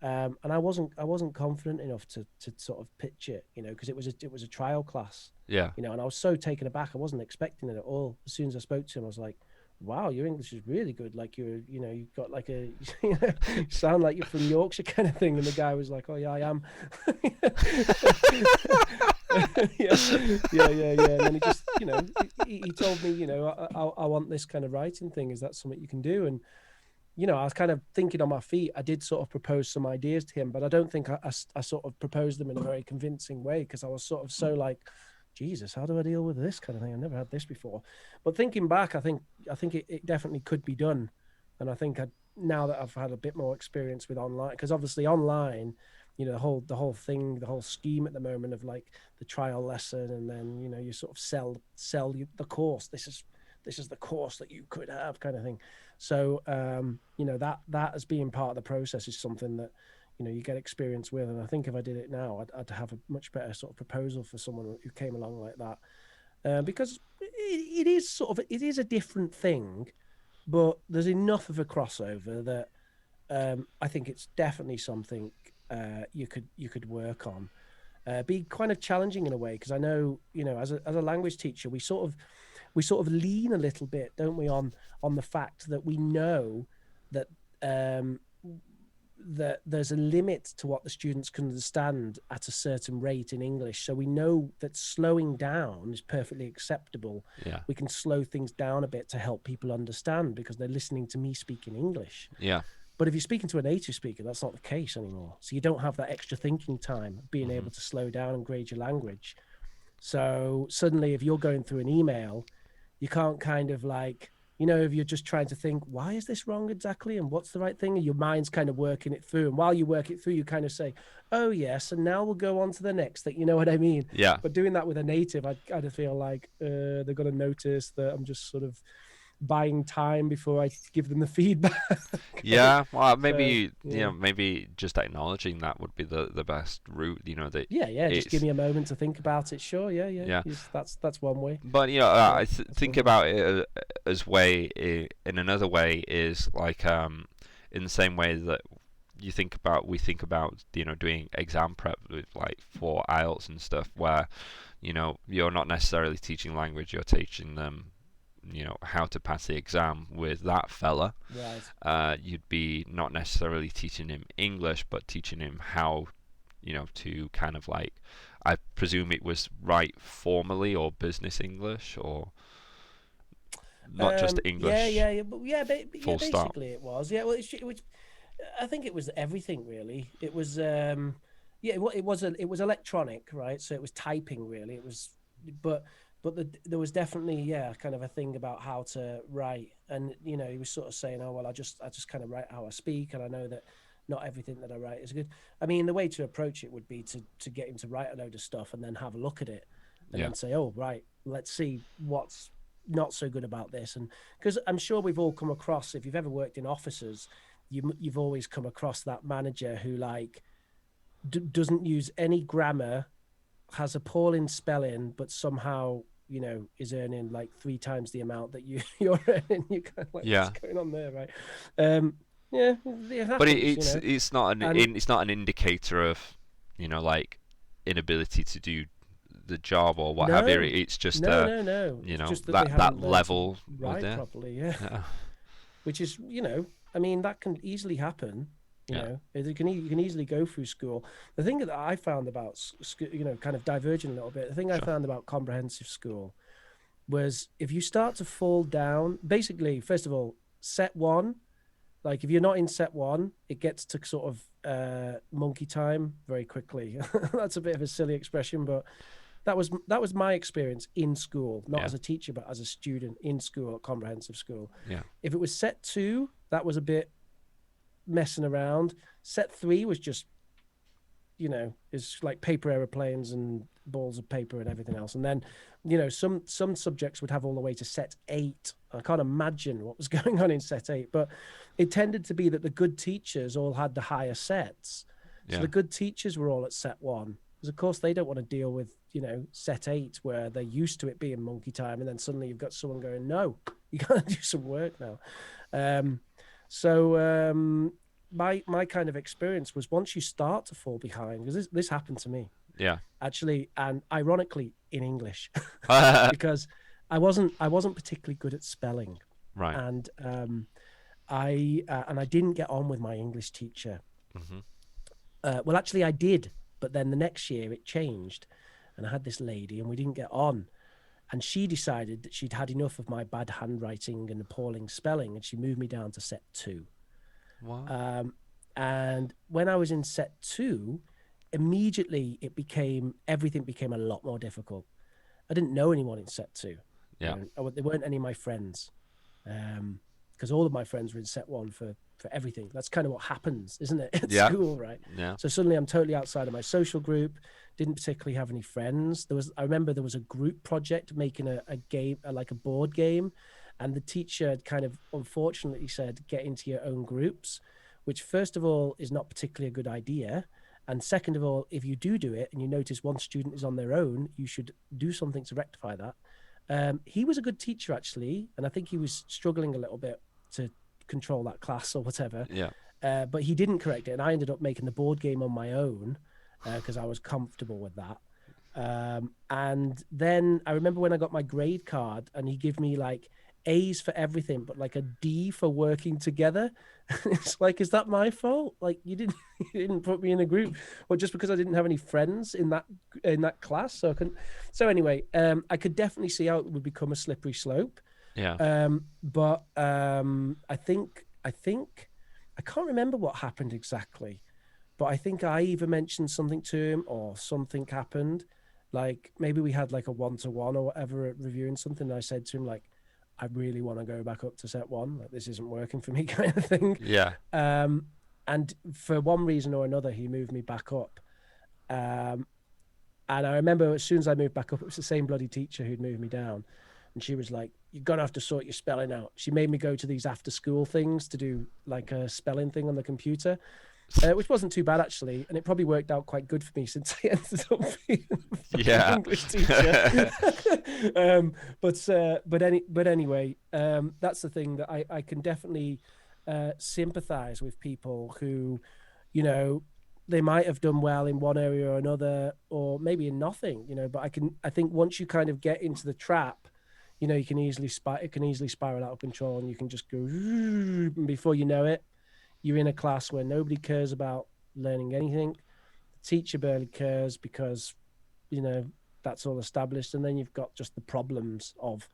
And I wasn't confident enough to sort of pitch it, because it was a trial class, yeah. and I was so taken aback. I wasn't expecting it at all. As soon as I spoke to him, I was like, "Wow, your English is really good. Like you've got like a, you sound like you're from Yorkshire kind of thing." And the guy was like, "Oh yeah, I am." Yeah, yeah. And then he just, he told me, I want this kind of writing thing. Is that something you can do? And I was kind of thinking on my feet. I did sort of propose some ideas to him, but I don't think I sort of proposed them in a very convincing way, because I was sort of so like, Jesus, how do I deal with this kind of thing? I've never had this before. But thinking back, I think it definitely could be done. And I think now that I've had a bit more experience with online, because obviously online, the whole thing, the whole scheme at the moment of like the trial lesson, and then you sort of sell the course. This is the course that you could have, kind of thing. So that as being part of the process is something that you get experience with. And I think if I did it now, I'd have a much better sort of proposal for someone who came along like that, because it is a different thing, but there's enough of a crossover that I think it's definitely something you could work on. Be kind of challenging in a way, because I know, as a language teacher, we sort of lean a little bit, don't we, on the fact that we know that um, that there's a limit to what the students can understand at a certain rate in English. So we know that slowing down is perfectly acceptable. Yeah. We can slow things down a bit to help people understand, because they're listening to me speak in English. Yeah. But if you're speaking to a native speaker, that's not the case anymore. So you don't have that extra thinking time, being Hmm. able to slow down and grade your language. So suddenly, if you're going through an email, you can't kind of like, if you're just trying to think, why is this wrong exactly? And what's the right thing? And your mind's kind of working it through. And while you work it through, you kind of say, oh, yes. And now we'll go on to the next thing. You know what I mean? Yeah. But doing that with a native, I kind of feel like they're going to notice that I'm just sort of buying time before I give them the feedback. Yeah, well, So, maybe yeah. maybe just acknowledging that would be the best route. That Yeah. Just give it's me a moment to think about it. Sure. Yeah. yeah. Yes, that's one way. But Yeah, that's think one way. about it as way in another way is like in the same way that we think about doing exam prep with like for IELTS and stuff, where you're not necessarily teaching language, you're teaching them how to pass the exam. With that fella, Right. you'd be not necessarily teaching him English, but teaching him how to kind of like, I presume it was write formally or business English, or not just Yeah, English yeah, yeah. full stop. Basically, it was. Yeah, well, it was. I think it was everything really. It was. Yeah, it was electronic, right? So it was typing really. It was, but there was definitely, yeah, kind of a thing about how to write, and he was sort of saying, oh well, I just kind of write how I speak, and I know that not everything that I write is good. I mean, the way to approach it would be to get him to write a load of stuff and then have a look at it, and Yeah. then say, oh right, let's see what's not so good about this. And because I'm sure we've all come across, if you've ever worked in offices, you've always come across that manager who like doesn't use any grammar, has appalling spelling, but somehow is earning like three times the amount that you're earning. You kind of like, what's Yeah. going on there, right? um yeah, it But happens, and it's not an indicator of like inability to do the job or what have you. no, It's just no, it's just that they that haven't learned to level was write there. properly. Yeah. Yeah. Which is, I mean, that can easily happen. Yeah. You can easily go through school. The thing that I found about kind of diverging a little bit, the thing I Sure. found about comprehensive school was, if you start to fall down, basically, first of all, set one, like if you're not in set one, it gets to sort of monkey time very quickly. That's a bit of a silly expression, but that was my experience in school, not Yeah. as a teacher, but as a student in school at comprehensive school. Yeah. If it was set two, that was a bit messing around. Set three was just is like paper aeroplanes and balls of paper and everything else. And then, some subjects would have all the way to set 8. I can't imagine what was going on in set 8, but it tended to be that the good teachers all had the higher sets. So Yeah. the good teachers were all at set 1. Because of course they don't want to deal with, set 8 where they're used to it being monkey time, and then suddenly you've got someone going, no, you gotta do some work now. My kind of experience was, once you start to fall behind, because this happened to me Yeah. actually, and ironically in English, Right. because I wasn't particularly good at spelling, and I didn't get on with my English teacher. Hmm. Well, actually, I did, but then the next year it changed, and I had this lady, and we didn't get on. And she decided that she'd had enough of my bad handwriting and appalling spelling, and she moved me down to set 2. What? And when I was in set 2, immediately everything became a lot more difficult. I didn't know anyone in set 2. Yeah. There weren't any of my friends, because all of my friends were in set 1 for everything. That's kind of what happens, isn't it, at Yeah. school, right? Yeah. So suddenly I'm totally outside of my social group. Didn't particularly have any friends. I remember there was a group project making a game, like a board game, and the teacher had kind of unfortunately said, get into your own groups, which first of all is not particularly a good idea. And second of all, if you do it and you notice one student is on their own, you should do something to rectify that. He was a good teacher actually, and I think he was struggling a little bit to control that class or whatever. Yeah. But he didn't correct it, and I ended up making the board game on my own because I was comfortable with that. And then I remember when I got my grade card, and he gave me like A's for everything, but like a D for working together. It's like, is that my fault? Like, you didn't put me in a group, or just because I didn't have any friends in that class, so I couldn't. So anyway, I could definitely see how it would become a slippery slope. Yeah. But I think I can't remember what happened exactly, but I think I either mentioned something to him or something happened. Like maybe we had like a 1-to-1 or whatever reviewing something. And I said to him like, I really want to go back up to set 1. Like, this isn't working for me, kind of thing. Yeah. And for one reason or another, he moved me back up. And I remember as soon as I moved back up, it was the same bloody teacher who'd moved me down. And she was like, you're going to have to sort your spelling out. She made me go to these after school things to do like a spelling thing on the computer, which wasn't too bad actually. And it probably worked out quite good for me since I ended up being an English teacher. But anyway, that's the thing, that I can definitely sympathize with people who, they might have done well in one area or another, or maybe in nothing, but I think once you kind of get into the trap, it can easily spiral out of control, and you can just go, and before you know it, you're in a class where nobody cares about learning anything. The teacher barely cares because, that's all established. And then you've got just the problems of,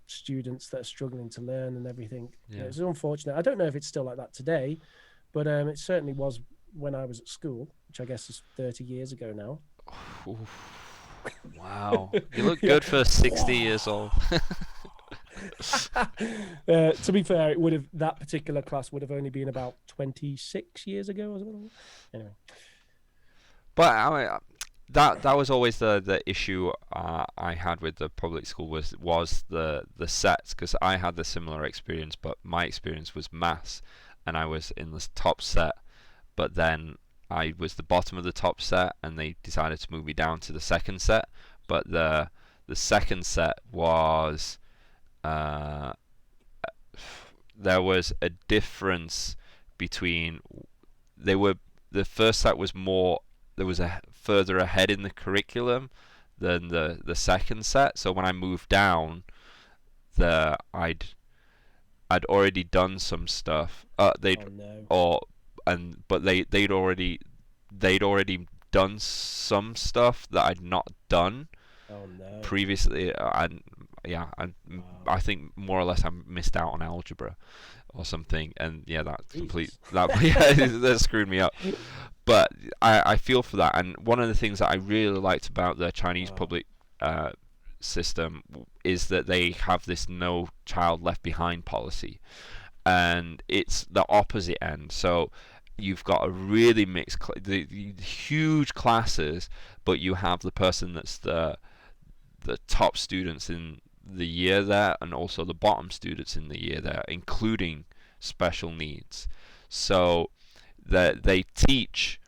students that are struggling to learn and everything. Yeah. It's unfortunate. I don't know if it's still like that today, but it certainly was when I was at school, which I guess is 30 years ago now. Wow. You look good for 60 years old. To be fair, that particular class would have only been about 26 years ago or something. Anyway. But I mean, that was always the issue I had with the public school was the sets, because I had the similar experience, but my experience was maths, and I was in the top set, but then I was the bottom of the top set, and they decided to move me down to the second set. But the second set was there was a difference between the first set was more, there was a further ahead in the curriculum than the second set. So when I moved down, I'd already done some stuff. But they'd already done some stuff that I'd not done previously. I think more or less I missed out on algebra or something, and that screwed me up. But I feel for that, and one of the things that I really liked about the Chinese public system is that they have this no child left behind policy, and it's the opposite end. So you've got a really mixed the huge classes, but you have the person that's the top students in the year there, and also the bottom students in the year there, including special needs. So that they teach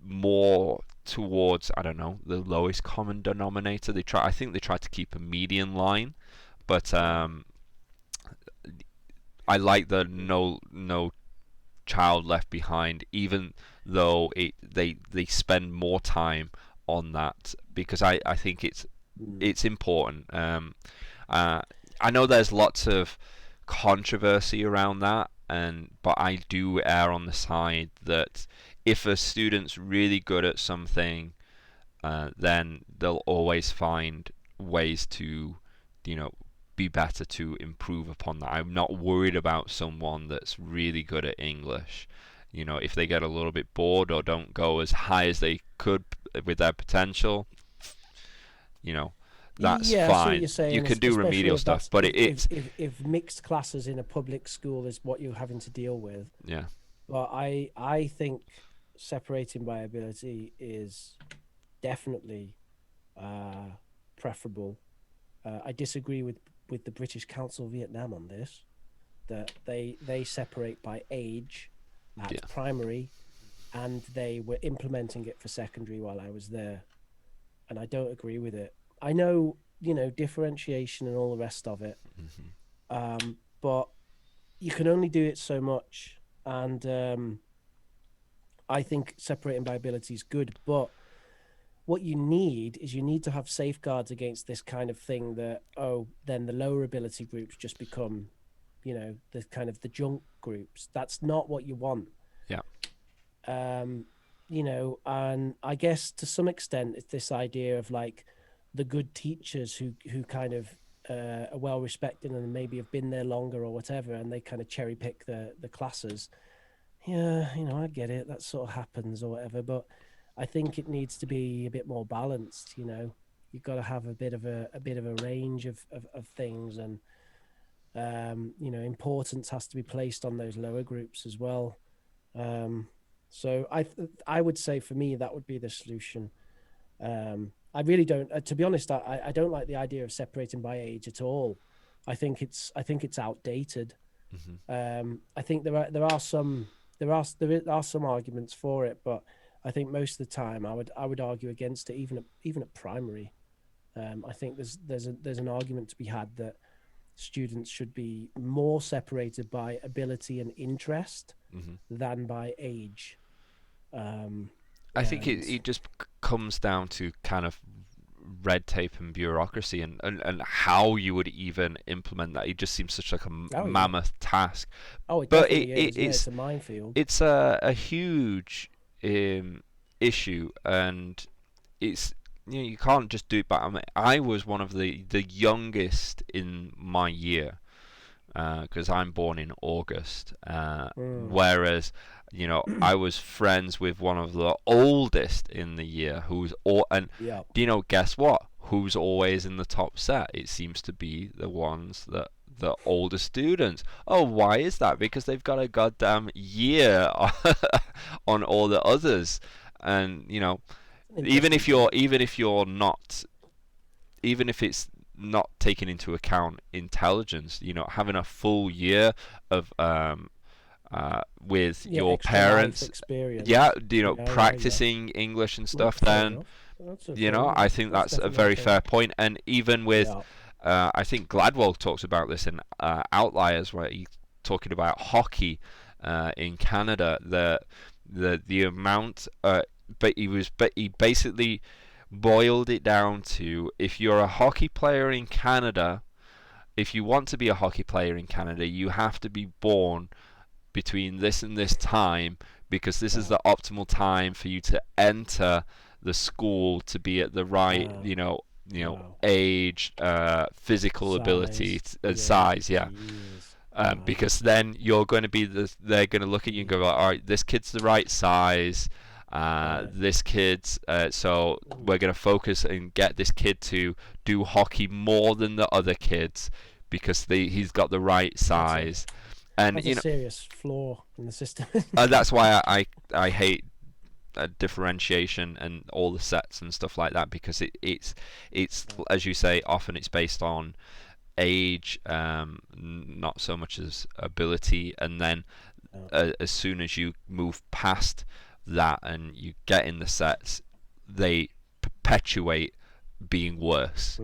more towards, I don't know, the lowest common denominator. I think they try to keep a median line, but I like the no child left behind, even though they spend more time on that, because I think it's important. I know there's lots of controversy around that, but I do err on the side that if a student's really good at something, then they'll always find ways to, you know, be better, to improve upon that. I'm not worried about someone that's really good at English. You know, if they get a little bit bored or don't go as high as they could with their potential, you know, that's Yeah, I see what you're fine. You saying, can do especially remedial if stuff, that's but it's if mixed classes in a public school is what you're having to deal with. yeah, But I think separating by ability is definitely preferable. I disagree with the British Council Vietnam on this, that they separate by age at yeah. primary, and they were implementing it for secondary while I was there, and I don't agree with it. I know, differentiation and all the rest of it, Hmm. but you can only do it so much, and I think separating by ability is good, but what you need to have safeguards against this kind of thing, that, oh, then the lower ability groups just become, the kind of the junk groups. That's not what you want. Yeah. um and I guess to some extent it's this idea of like the good teachers who kind of are well respected and maybe have been there longer or whatever, and they kind of cherry pick the classes. Yeah, I get it, that sort of happens or whatever, but I think it needs to be a bit more balanced. You've got to have a bit of a range of things, and importance has to be placed on those lower groups as well. So I would say for me that would be the solution. I really don't, to be honest. I don't like the idea of separating by age at all. I think it's outdated. Hmm. I think there are some arguments for it, but I think most of the time I would argue against it, even at primary. I think there's an argument to be had that students should be more separated by ability and interest Hmm. than by age. Um, I think and it just comes down to kind of red tape and bureaucracy, and how you would even implement that. It just seems such like a oh yeah, mammoth task. oh it But definitely is. Yeah, it's a minefield. it's a huge issue, and it's, you can't just do it. But I was one of the youngest in my year, because I'm born in August, Mm, whereas I was friends with one of the oldest in the year, and yeah. guess what? Who's always in the top set? It seems to be the ones that the older students. Oh, why is that? Because they've got a goddamn year on all the others, and An interesting point. even if you're not, even if it's not taking into account intelligence, having a full year of with Yeah, your extra life parents, yeah, experience. Yeah, yeah, yeah. practicing English and Well, stuff, that's fair then enough. Fair enough. I think That's that's a definitely a very point. fair point. And even with, Yeah. I think Gladwell talks about this in Outliers, where he's talking about hockey in Canada, the amount, but he basically boiled it down to, if you're a hockey player in Canada, if you want to be a hockey player in Canada, you have to be born between this and this time, because this is Wow. the optimal time for you to enter the school, to be at the right, Uh, wow. age, physical ability, Size. and Yeah. size, yeah. Jeez. Because Wow. then you're going to be they're going to look at you and go, all right, this kid's the right size. Right. This kid's, so Mm, we're going to focus and get this kid to do hockey more than the other kids, because he's got the right that's it. size. And That's a serious flaw in the system. that's why I hate differentiation and all the sets and stuff like that, because it's as you say, often it's based on age, not so much as ability, and then as soon as you move past that and you get in the sets, they perpetuate being worse.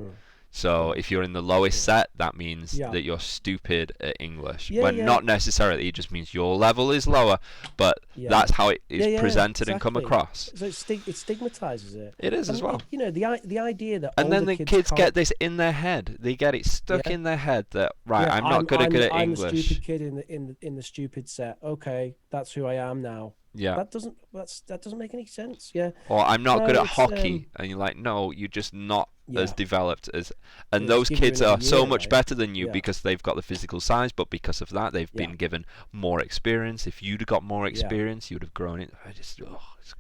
So if you're in the lowest set, that means that you're stupid at English. When not necessarily, it just means your level is lower, but that's how it is presented and come across. So it stigmatizes it. It is as well. You know, the idea that and then the kids get this in their head. They get it stuck in their head that I'm not good at English. I'm the stupid kid in the stupid set. Okay, that's who I am now. Yeah. That doesn't make any sense. Yeah. Or I'm not good at hockey, and you're like, no, you're just not as developed as. And those kids are so much better than you because they've got the physical size, but because of that, they've been given more experience. If you'd have got more experience, you'd have grown it. It's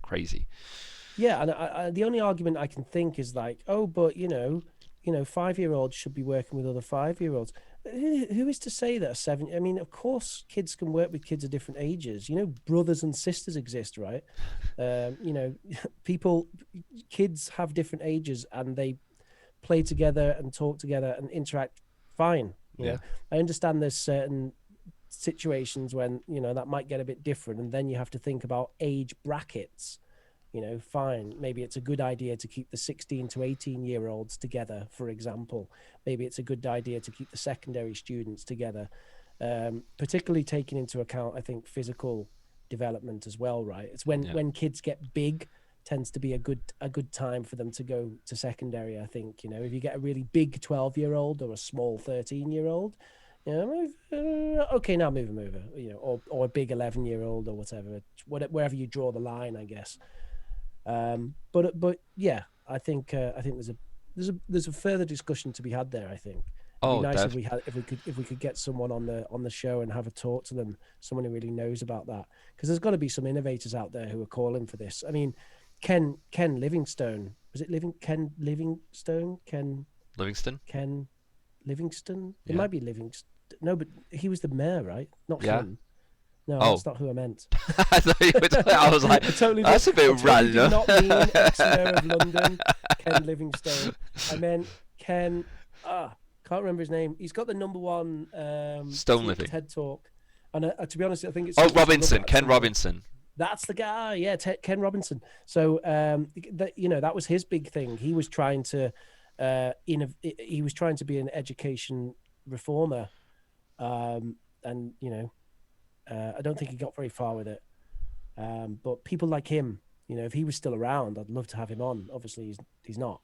crazy. Yeah, and the only argument I can think is like, oh, but you know, 5-year-olds should be working with other 5-year-olds. Who is to say that a 7? I mean, of course, kids can work with kids of different ages. You know, brothers and sisters exist, right? You know, kids have different ages and they play together and talk together and interact fine. You know, I understand there's certain situations when, you know, that might get a bit different, and then you have to think about age brackets. You know, fine, maybe it's a good idea to keep the 16 to 18-year-olds together, for example. Maybe it's a good idea to keep the secondary students together, particularly taking into account, I think, physical development as well, right? It's when kids get big, tends to be a good time for them to go to secondary, I think. You know, if you get a really big 12-year-old or a small 13-year-old, you know, okay, now move them over, you know, or a big 11-year-old or whatever, wherever you draw the line, I guess. But yeah, I think there's a further discussion to be had there. I think it'd be nice if we could get someone on the show and have a talk to them, someone who really knows about that, because there's got to be some innovators out there who are calling for this. I mean, Ken Livingstone, was it Ken Livingstone? It might be Livingston. No, but he was the mayor, right? Not him. No, that's not who I meant. I thought you were I was like, that's a bit random. I did not mean ex-mayor of London, Ken Livingstone. I meant Ken. Can't remember his name. He's got the #1 Stone Living TED Talk, and to be honest, I think it's Robinson. Ken Robinson. That's the guy. Yeah, Ken Robinson. So that was his big thing. He was trying to he was trying to be an education reformer, and you know. I don't think he got very far with it. But people like him, you know, if he was still around, I'd love to have him on. Obviously, he's not.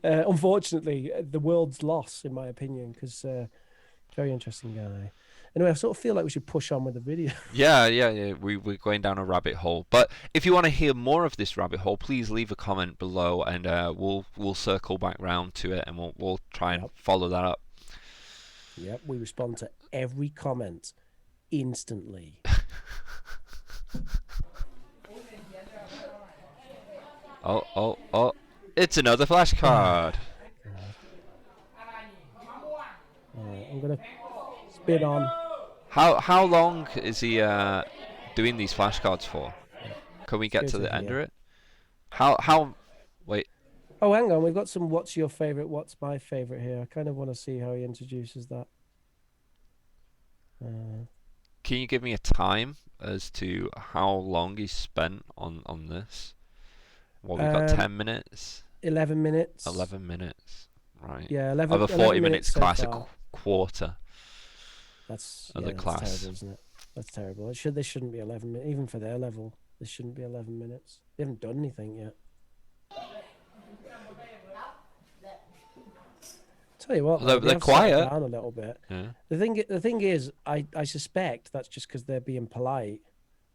Unfortunately, the world's loss, in my opinion, because very interesting guy. Anyway, I sort of feel like we should push on with the video. Yeah. We're going down a rabbit hole. But if you want to hear more of this rabbit hole, please leave a comment below, and we'll circle back round to it, and we'll try and follow that up. Yep, we respond to every comment instantly. Oh, it's another flashcard. I'm gonna spin on. How long is he doing these flashcards for? Can we get to the end of it? How wait. Oh, hang on, we've got some what's your favorite, what's my favorite here. I kind of want to see how he introduces that. Can you give me a time as to how long he spent on this? Well, we've got 10 minutes. 11 minutes. 11 minutes, right? Yeah, 11. Of a 40 minutes class, so a quarter. That's of the class. That's terrible, isn't it? That's terrible. This shouldn't be 11 minutes, even for their level. This shouldn't be 11 minutes. They haven't done anything yet. Tell you what, they're quiet. Down a little bit. Yeah. The thing is, I suspect that's just because they're being polite.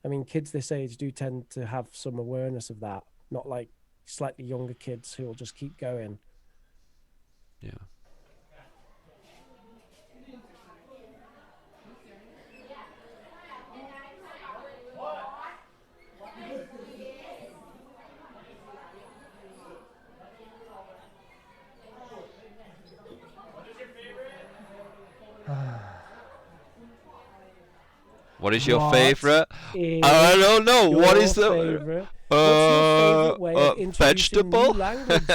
I mean, kids this age do tend to have some awareness of that, not like slightly younger kids who will just keep going. Yeah. What is your What favorite? is I don't know. What your is the favorite? What's your favorite way of introducing vegetable? new language?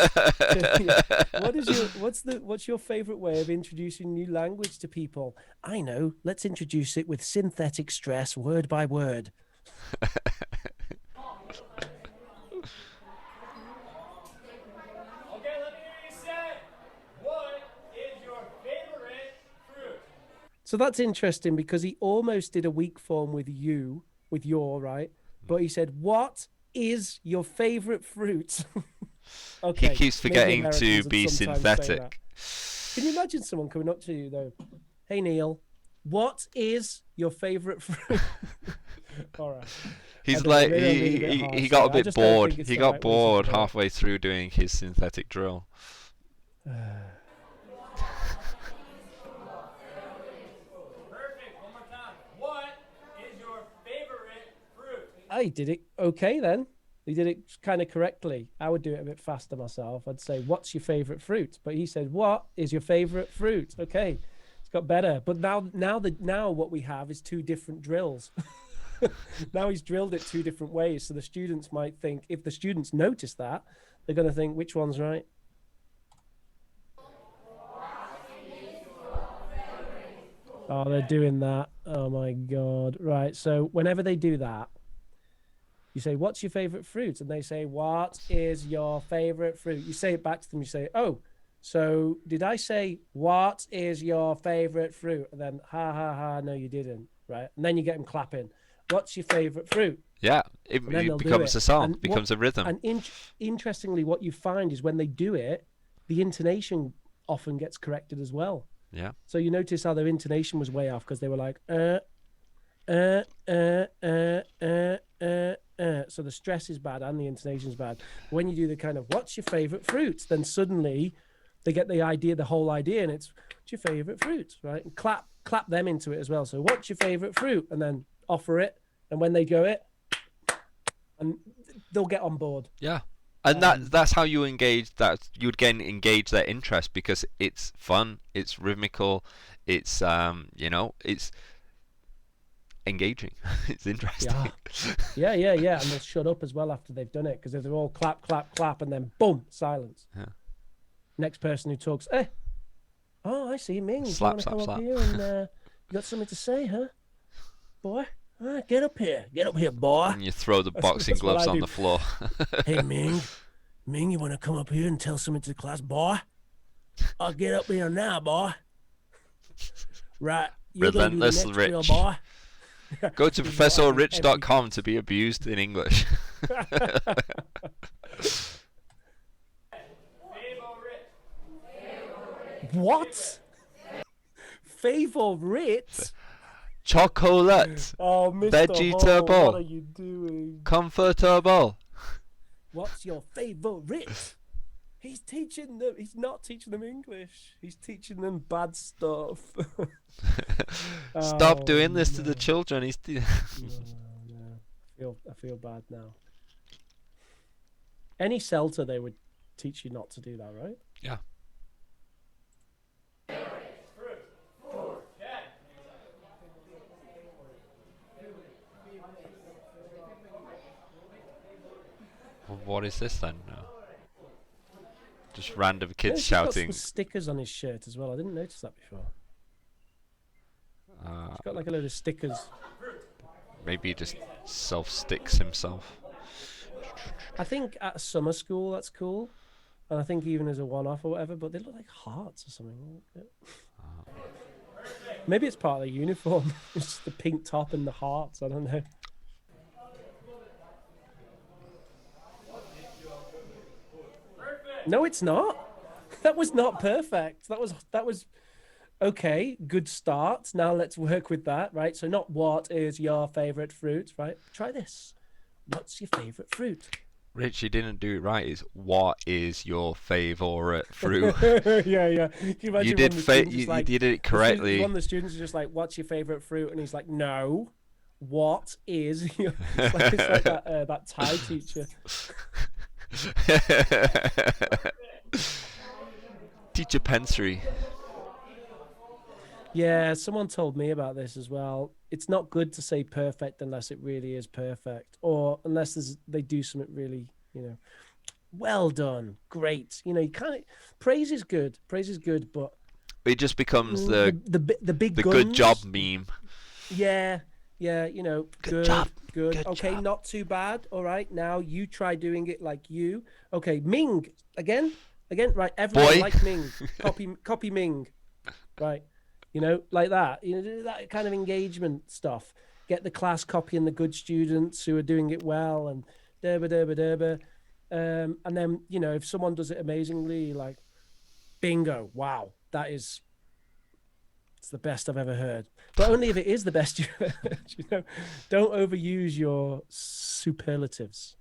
To, what's your favorite way of introducing new language to people? I know. Let's introduce it with synthetic stress, word by word. Okay, let me hear you say, what is your favorite fruit? So that's interesting because he almost did a weak form with you, with your, right? But he said, "What is your favorite fruit?" He Okay, keeps maybe forgetting Americans to would be sometimes say that. synthetic. Can you imagine someone coming up to you though? Hey Neil, what is your favorite fruit? All right. He's don't know, like maybe I'm being a bit he harsh got a there. I bit just don't bored. think it's He the got right way to bored do it. halfway through doing his synthetic drill. Perfect. One more time. What is your favorite fruit? I did it okay then. He did it kind of correctly. I would do it a bit faster myself. I'd say, "What's your favorite fruit?" But he said, "What is your favorite fruit?" Okay, it's got better. But now what we have is two different drills. Now he's drilled it two different ways, so the students might think, if the students notice that, they're going to think, which one's right? Oh, they're doing that. Oh my God. Right. So whenever they do that, you say, "What's your favorite fruit?" And they say, "What is your favorite fruit?" You say it back to them. You say, "Oh, so did I say, what is your favorite fruit?" And then, ha, ha, ha, no, you didn't. Right. And then you get them clapping. "What's your favorite fruit?" Yeah, it, And then it they'll do becomes it. a song, And becomes a rhythm. And interestingly, what you find is when they do it, the intonation often gets corrected as well. Yeah. So you notice how their intonation was way off because they were like, uh, uh, uh, uh, so the stress is bad and the intonation is bad. When you do the kind of "what's your favorite fruit," then suddenly they get the idea, the whole idea, and it's "what's your favorite fruit," right? And clap them into it as well. So "what's your favorite fruit?" and then offer it, and when they go it, and they'll get on board. Yeah. And that's how you engage that. You'd again engage their interest because it's fun, it's rhythmical, it's it's engaging. It's interesting. Yeah. Yeah. And they'll shut up as well after they've done it because if they're all clap, clap, clap, and then boom, silence. Yeah. Next person who talks, oh, I see, Ming. Slap, You slap, want to come slap. up here and you got something to say, huh, boy? Get up here, boy. And you throw the boxing that's what gloves I on do. the floor. Hey, Ming, you want to come up here and tell something to the class, boy? I'll get up here now, boy. Right, you're gonna do the Relentless next drill, Rich. boy. Go to This is what I do professorrich.com to be abused in English. Favorite. What? Favorite? Chocolate. Oh, Mr. Vegetable. Hall, what are you doing? Comfortable. What's your favorite? He's teaching them. He's not teaching them English. He's teaching them bad stuff. Stop doing this to no. the children. No. I feel bad now. Any CELTA, they would teach you not to do that, right? Yeah. Well, what is this then? No. Just random kids He's got shouting. some stickers on his shirt as well. I didn't notice that before. He's got like a load of stickers. Maybe he just self-sticks himself. I think at a summer school that's cool, and I think even as a one-off or whatever. But they look like hearts or something. Maybe it's part of the uniform. It's just the pink top and the hearts. I don't know. No, it's not. That was not perfect. That was okay. Good start. Now let's work with that, right? So not what is your favorite fruit, right? Try this. What's your favorite fruit? Rich, you didn't do it right. It's what is your favorite fruit? Yeah. Can you imagine You did one of the students is you like, did it correctly. One of the students is just like, "What's your favorite fruit?" And he's like, "No. What is your?" It's like that Thai teacher. Teacher Pensary. Yeah, someone told me about this as well. it's not good to say perfect unless it really is perfect, or unless they do something really, well done, great. You kind of praise is good. Praise is good, but It just becomes the big the good job guns. meme. Yeah, Good job. good. Good Okay, job. not too bad. All right, now you try doing it like you. Okay, Ming again. Right, everyone Boy. like Ming. Copy Ming. Right, like that. That kind of engagement stuff. Get the class copying the good students who are doing it well, and derba derba derba. And then if someone does it amazingly, like bingo, wow, it's the best I've ever heard. But only if it is the best you've heard. Don't overuse your superlatives.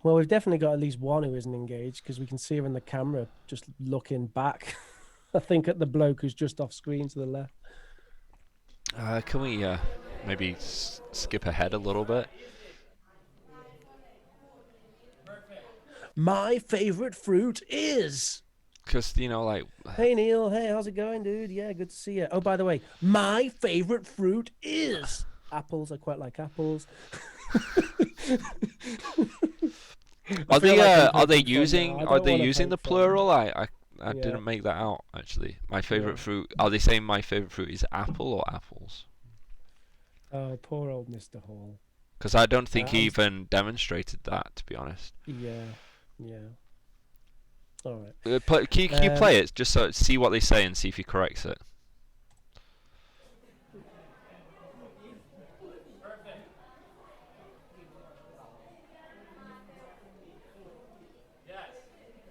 Well, we've definitely got at least one who isn't engaged because we can see her in the camera just looking back. I think at the bloke who's just off screen to the left. Can we maybe skip ahead a little bit? My favorite fruit is. Because, like... Hey, Neil. Hey, how's it going, dude? Yeah, good to see you. Oh, by the way, my favorite fruit is apples. I quite like apples. Are they using the fun. plural? I Yeah. didn't make that out, actually. My favorite Yeah. fruit... Are they saying my favorite fruit is apple or apples? Oh, poor old Mr. Hall. Because I don't think he I'm- even demonstrated that, to be honest. Yeah. All right. Can you play it just so see what they say and see if he corrects it?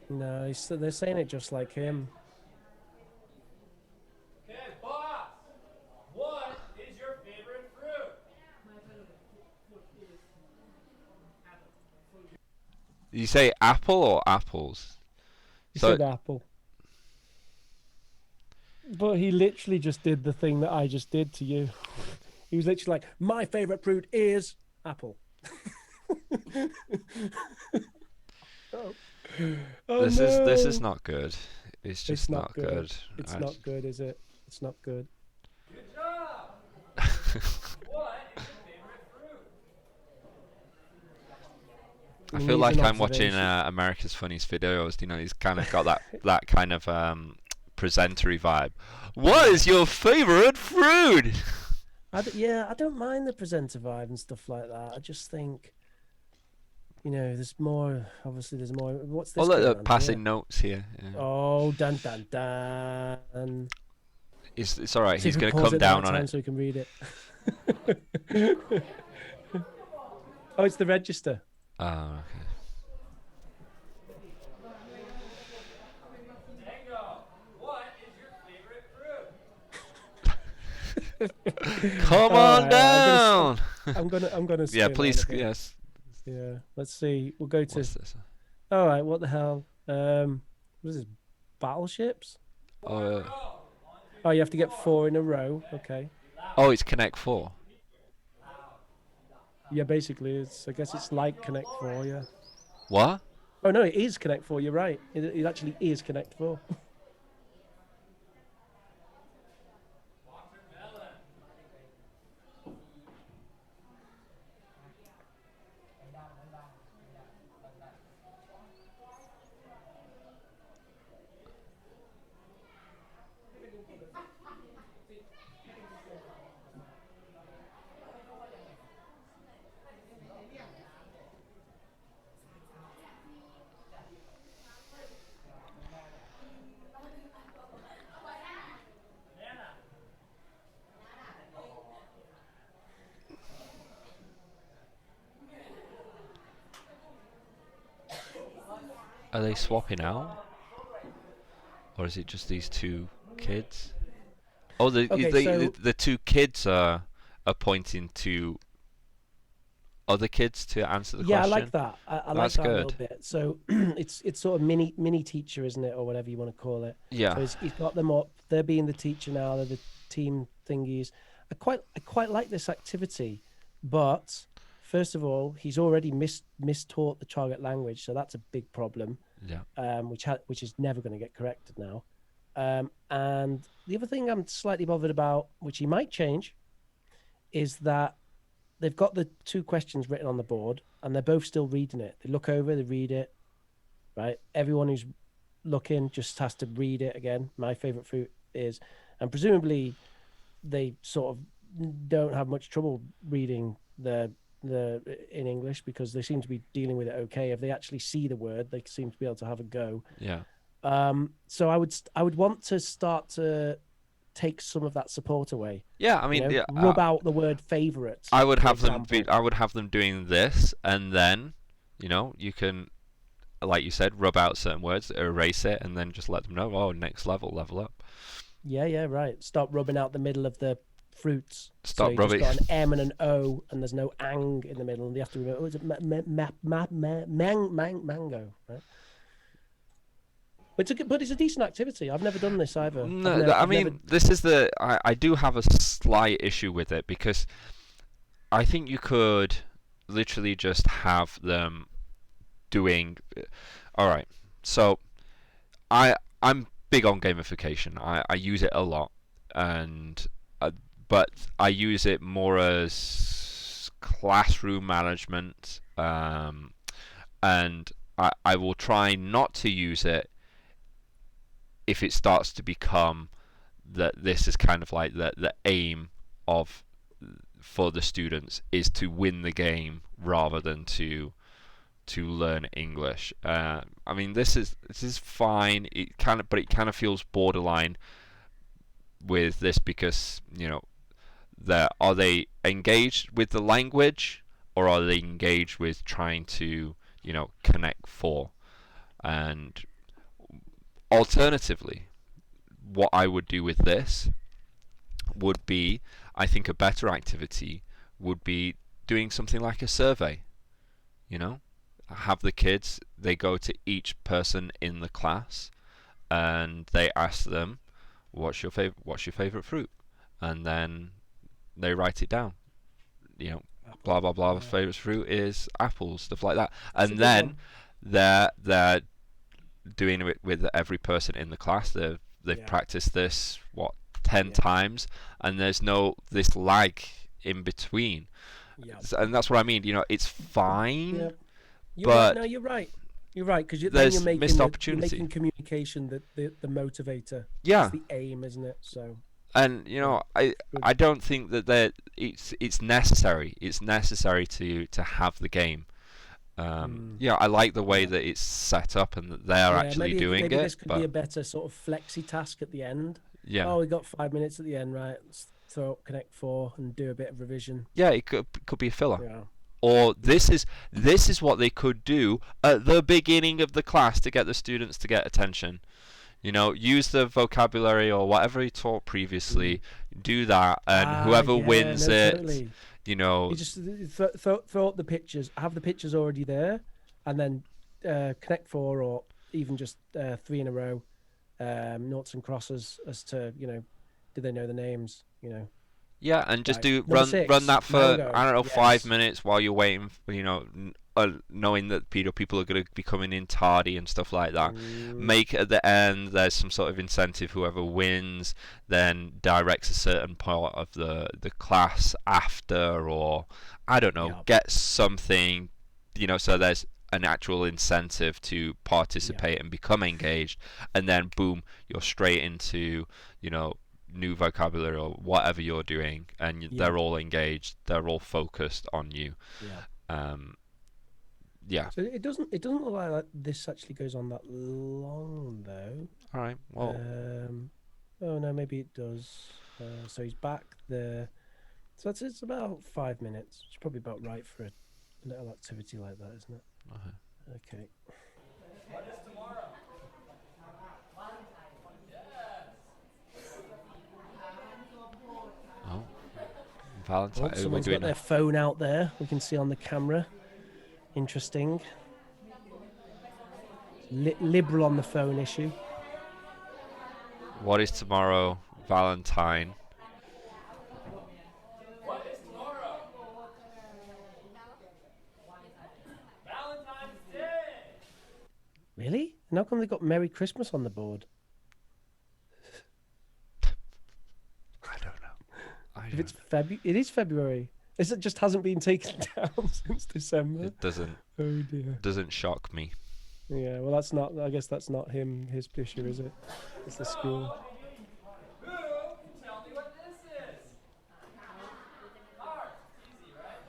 No, they're saying it just like him. Okay, boss. What is your favorite fruit? Did you say apple or apples? He So said apple. But he literally just did the thing that I just did to you. He was literally like, my favorite fruit is apple. Oh, this no. is not good. It's just It's not good. It's I- not good, is it? It's not good. Good job. What is your favorite fruit? I He feel needs like an I'm watching observation. America's Funniest Videos. He's kind of got that kind of presentery vibe. What is your favorite fruit? I don't mind the presenter vibe and stuff like that. I just think, there's more. Obviously, there's more. What's this? Oh, look, going look, on passing here? notes here. Yeah. Oh, dun dun dun. It's all right. See if He's we gonna pause come it the down right on time it. so we can read it. Oh, it's the register. Oh, okay. Tango. What is your favorite fruit? Come All on right, down. I'm gonna. Yeah, spin please. on a bit. Yes. Yeah. Let's see. We'll go to. What's this? All right. What the hell? What is this? Battleships? Oh, Oh, you have to get 4 in a row. Okay. oh, it's Connect 4. Yeah, basically, I guess it's like Connect 4. Yeah. What? Oh no, it is Connect 4. You're right. It actually is Connect 4. Are they swapping out? Or is it just these two kids? Oh, Okay, so the two kids are pointing to other kids to answer the Yeah, I question. like that. I like That's that a little good. bit. So it's sort of mini teacher, isn't it, or whatever you want to call it. Yeah. So he's got them up. They're being the teacher now. They're the team thingies. I quite like this activity, but first of all, he's already mistaught the target language, so that's a big problem. Yeah. Which is never going to get corrected now. And the other thing I'm slightly bothered about, which he might change, is that they've got the two questions written on the board and they're both still reading it. They look over, they read it, right? Everyone who's looking just has to read it again. My favorite fruit is, and presumably they sort of don't have much trouble reading the in English because they seem to be dealing with it okay. If they actually see the word, they seem to be able to have a go. Yeah. So I would want to start to take some of that support away. Yeah. I mean, yeah, Rub out the word favorite. I would for have them example. I would have them doing this, and then, you can, like you said, rub out certain words, erase it, and then just let them know, oh, next level, level up. Yeah, right. Start rubbing out the middle of the fruits. So Stop you rubbing. just got an M and an O, and there's no ang in the middle, and they have to remember. Oh, is it mango? Right. But it's a decent activity. I've never done this either. No, I mean, this is I do have a slight issue with it because I think you could literally just have them doing. All right, so I'm big on gamification. I use it a lot, and but I use it more as classroom management, and I will try not to use it if it starts to become that this is kind of like the aim of for the students is to win the game rather than to learn English. I mean, this is fine. But it kind of feels borderline with this because are they engaged with the language or are they engaged with trying to connect for? And alternatively, what I would do with this would be, I think a better activity would be doing something like a survey. Have the kids, they go to each person in the class and they ask them, what's your favorite fruit? And then they write it down. Blah blah blah. Favorite fruit is apples, stuff like that. That's a And good then one. they're doing it with every person in the class. They've Yeah. practiced this 10 Yeah. times, and there's no this lag in between. Yeah. And that's what I mean. It's fine, Yeah. You're right. but No, you're right. You're right because then there's you're making missed you're opportunity. making communication the motivator. Yeah. It's the aim, isn't it? So And I good. don't think that it's necessary. It's necessary to have the game. I like the way Yeah. that it's set up and that they're actually doing maybe it. this could But be a better sort of flexi task at the end. yeah, Oh, we got 5 minutes at the end, right? Let's throw up Connect Four and do a bit of revision. yeah, it could be a filler. Yeah. Or this is what they could do at the beginning of the class to get the students to get attention. Use the vocabulary or whatever he taught previously. Do that, and whoever wins it, totally. you You just throw up the pictures, have the pictures already there, and then Connect Four or even just 3 in a row, noughts and crosses as to do they know the names? Yeah, and just Right. do Number run 6, that for mango. I don't know 5 Yes. minutes while you're waiting. Knowing that people are going to be coming in tardy and stuff like that. Make at the end there's some sort of incentive. Whoever wins then directs a certain part of the class after, or I don't know, Yeah. get something. So there's an actual incentive to participate and become engaged, and then boom, you're straight into new vocabulary or whatever you're doing, and they're all engaged, they're all focused on you. Yeah. So it doesn't look like this actually goes on that long though. All right. Well, Oh no, maybe it does. So he's back there. So it's about 5 minutes. It's probably about right for a little activity like that, isn't it? Okay. What is tomorrow? oh, Valentine. Oh, someone's got their phone out there. We can see on the camera. Interesting. Liberal on the phone issue. What is tomorrow? Valentine. What is tomorrow? Valentine's Day. Really? And how come they got Merry Christmas on the board? I don't know. If it's it is February. It just hasn't been taken down since December. It doesn't. Oh dear. Doesn't shock me. Yeah, well, that's not. I guess that's not his issue, is it? It's the school. Who can tell me what this is? Hard. Easy, right?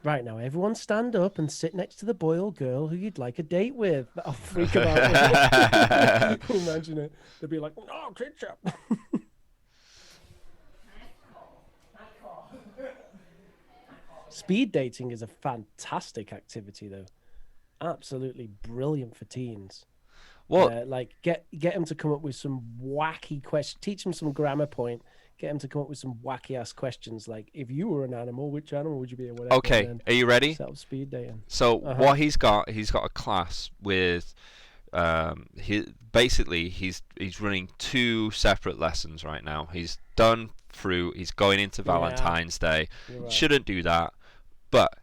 Right now, everyone stand up and sit next to the boy or girl who you'd like a date with. That'll freak them out. Imagine it. They'll be like, "No, ketchup." Speed dating is a fantastic activity, though. Absolutely brilliant for teens. Well, Like get them to come up with some wacky questions. Teach them some grammar point. Get them to come up with some wacky ass questions like, if you were an animal, which animal would you be, or whatever. okay. Are you ready? Set up speed dating. So what he's got a class with. He's running 2 separate lessons right now. He's done fruit. He's going into Valentine's Day. Right. Shouldn't do that. But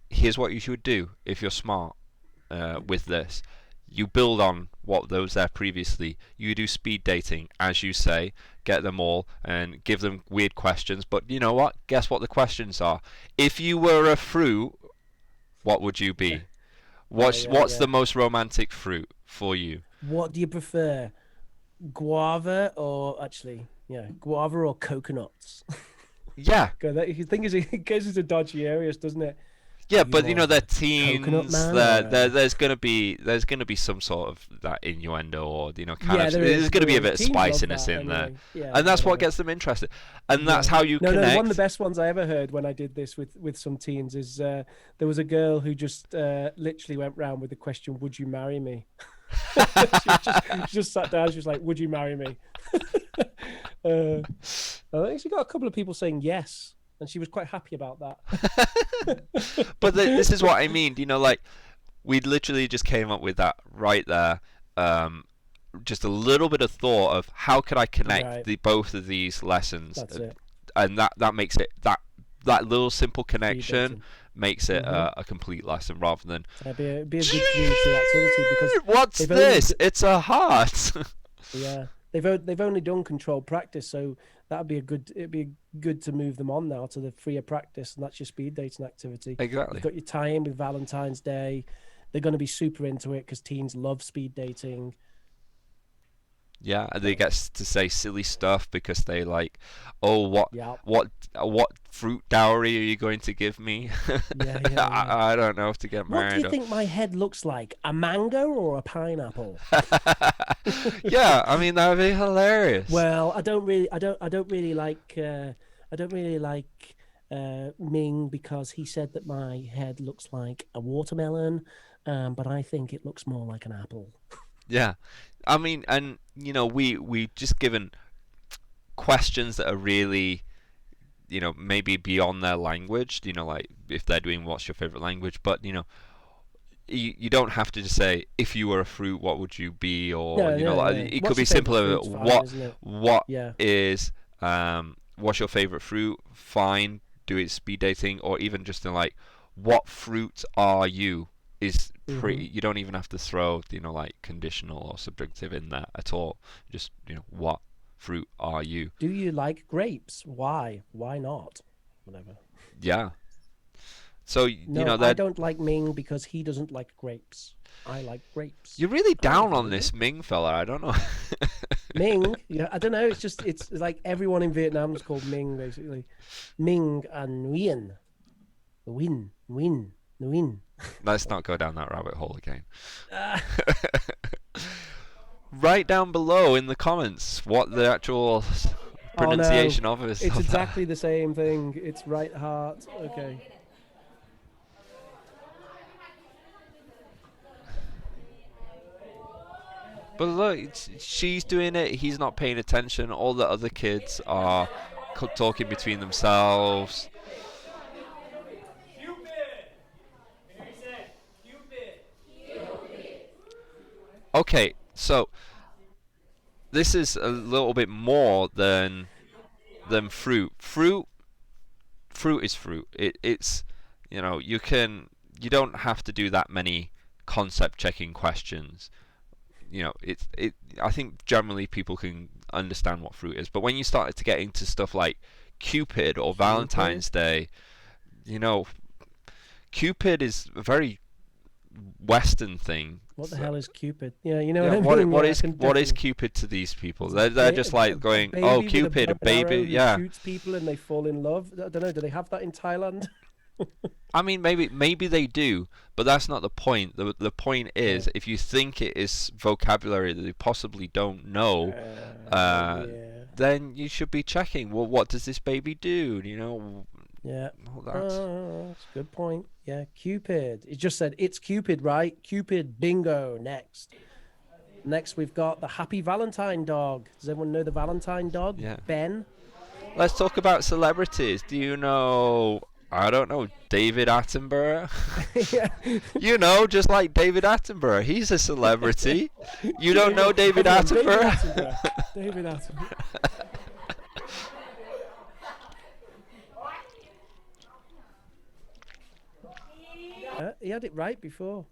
here's what you should do if you're smart with this. You build on what those there previously. You do speed dating, as you say. Get them all and give them weird questions. But you know what? Guess what the questions are? If you were a fruit, what would you be? What's the most romantic fruit for you? What do you prefer? Guava or guava or coconuts? Yeah. The thing is, it goes into dodgy areas, doesn't it? Yeah, but you know they're teens. Man, There's gonna be some sort of that innuendo, or kind of. There's gonna be a bit of spiciness in there, and that's what gets them interested, and that's how you connect. No, one of the best ones I ever heard when I did this with some teens is there was a girl who just literally went round with the question, "Would you marry me?" she just sat down. She was like, "Would you marry me?" I think she got a couple of people saying yes. And she was quite happy about that. But this is what I mean. Like we literally just came up with that right there. Just a little bit of thought of how could I connect both of these lessons. That's it. And that makes it that little simple connection makes it a complete lesson rather than be a good community activity because what's this? It's a heart. Yeah. They've only done controlled practice, so it'd be good to move them on now to the freer practice, and that's your speed dating activity. Exactly. You've got your tie-in with Valentine's Day. They're going to be super into it because teens love speed dating. Yeah, and they get to say silly stuff because they like, oh, what fruit dowry are you going to give me? I don't know if to get married. What do you think my head looks like? A mango or a pineapple? Yeah, I mean that would be hilarious. Well, I don't really like Ming because he said that my head looks like a watermelon, but I think it looks more like an apple. Yeah, I mean, and we just given questions that are really, maybe beyond their language. Like if they're doing what's your favorite language, but you don't have to just say if you were a fruit, what would you be, or it could be simpler. What's your favorite fruit? Fine, do it speed dating, or even just in like, what fruit are you? Is pretty. You don't even have to throw like conditional or subjunctive in there at all. Just what fruit are you? Do you like grapes? Why not? Whatever. Yeah. So I don't like Ming because he doesn't like grapes. I like grapes. You're really down on this Ming fella. I don't know. Ming, I don't know. It's like everyone in Vietnam is called Ming basically. Ming and Nguyen. Nguyen. Let's not go down that rabbit hole again. Write down below in the comments what the actual pronunciation of it is. It's exactly the same thing. It's right heart. Okay. But look, she's doing it. He's not paying attention. All the other kids are talking between themselves. Cupid. Here he said, Cupid. Okay, so this is a little bit more than fruit. Fruit is fruit. It's you don't have to do that many concept checking questions. I think generally people can understand what fruit is, but when you started to get into stuff like Cupid or Valentine's Day, Cupid is a very Western thing. What the hell is Cupid? Yeah, What what is Cupid to these people? They're just like going, oh, Cupid, a baby, yeah. Shoots people and they fall in love. I don't know. Do they have that in Thailand? I mean, maybe they do, but that's not the point. The point is, if you think it is vocabulary that they possibly don't know, then you should be checking. Well, what does this baby do? Yeah. That's a good point. Yeah, Cupid. It just said it's Cupid, right? Cupid, bingo. Next, we've got the Happy Valentine dog. Does everyone know the Valentine dog? Yeah. Ben. Let's talk about celebrities. Do you know? I don't know, David Attenborough. Yeah. Just like David Attenborough, he's a celebrity. You don't know David Attenborough? David Attenborough. He had it right before.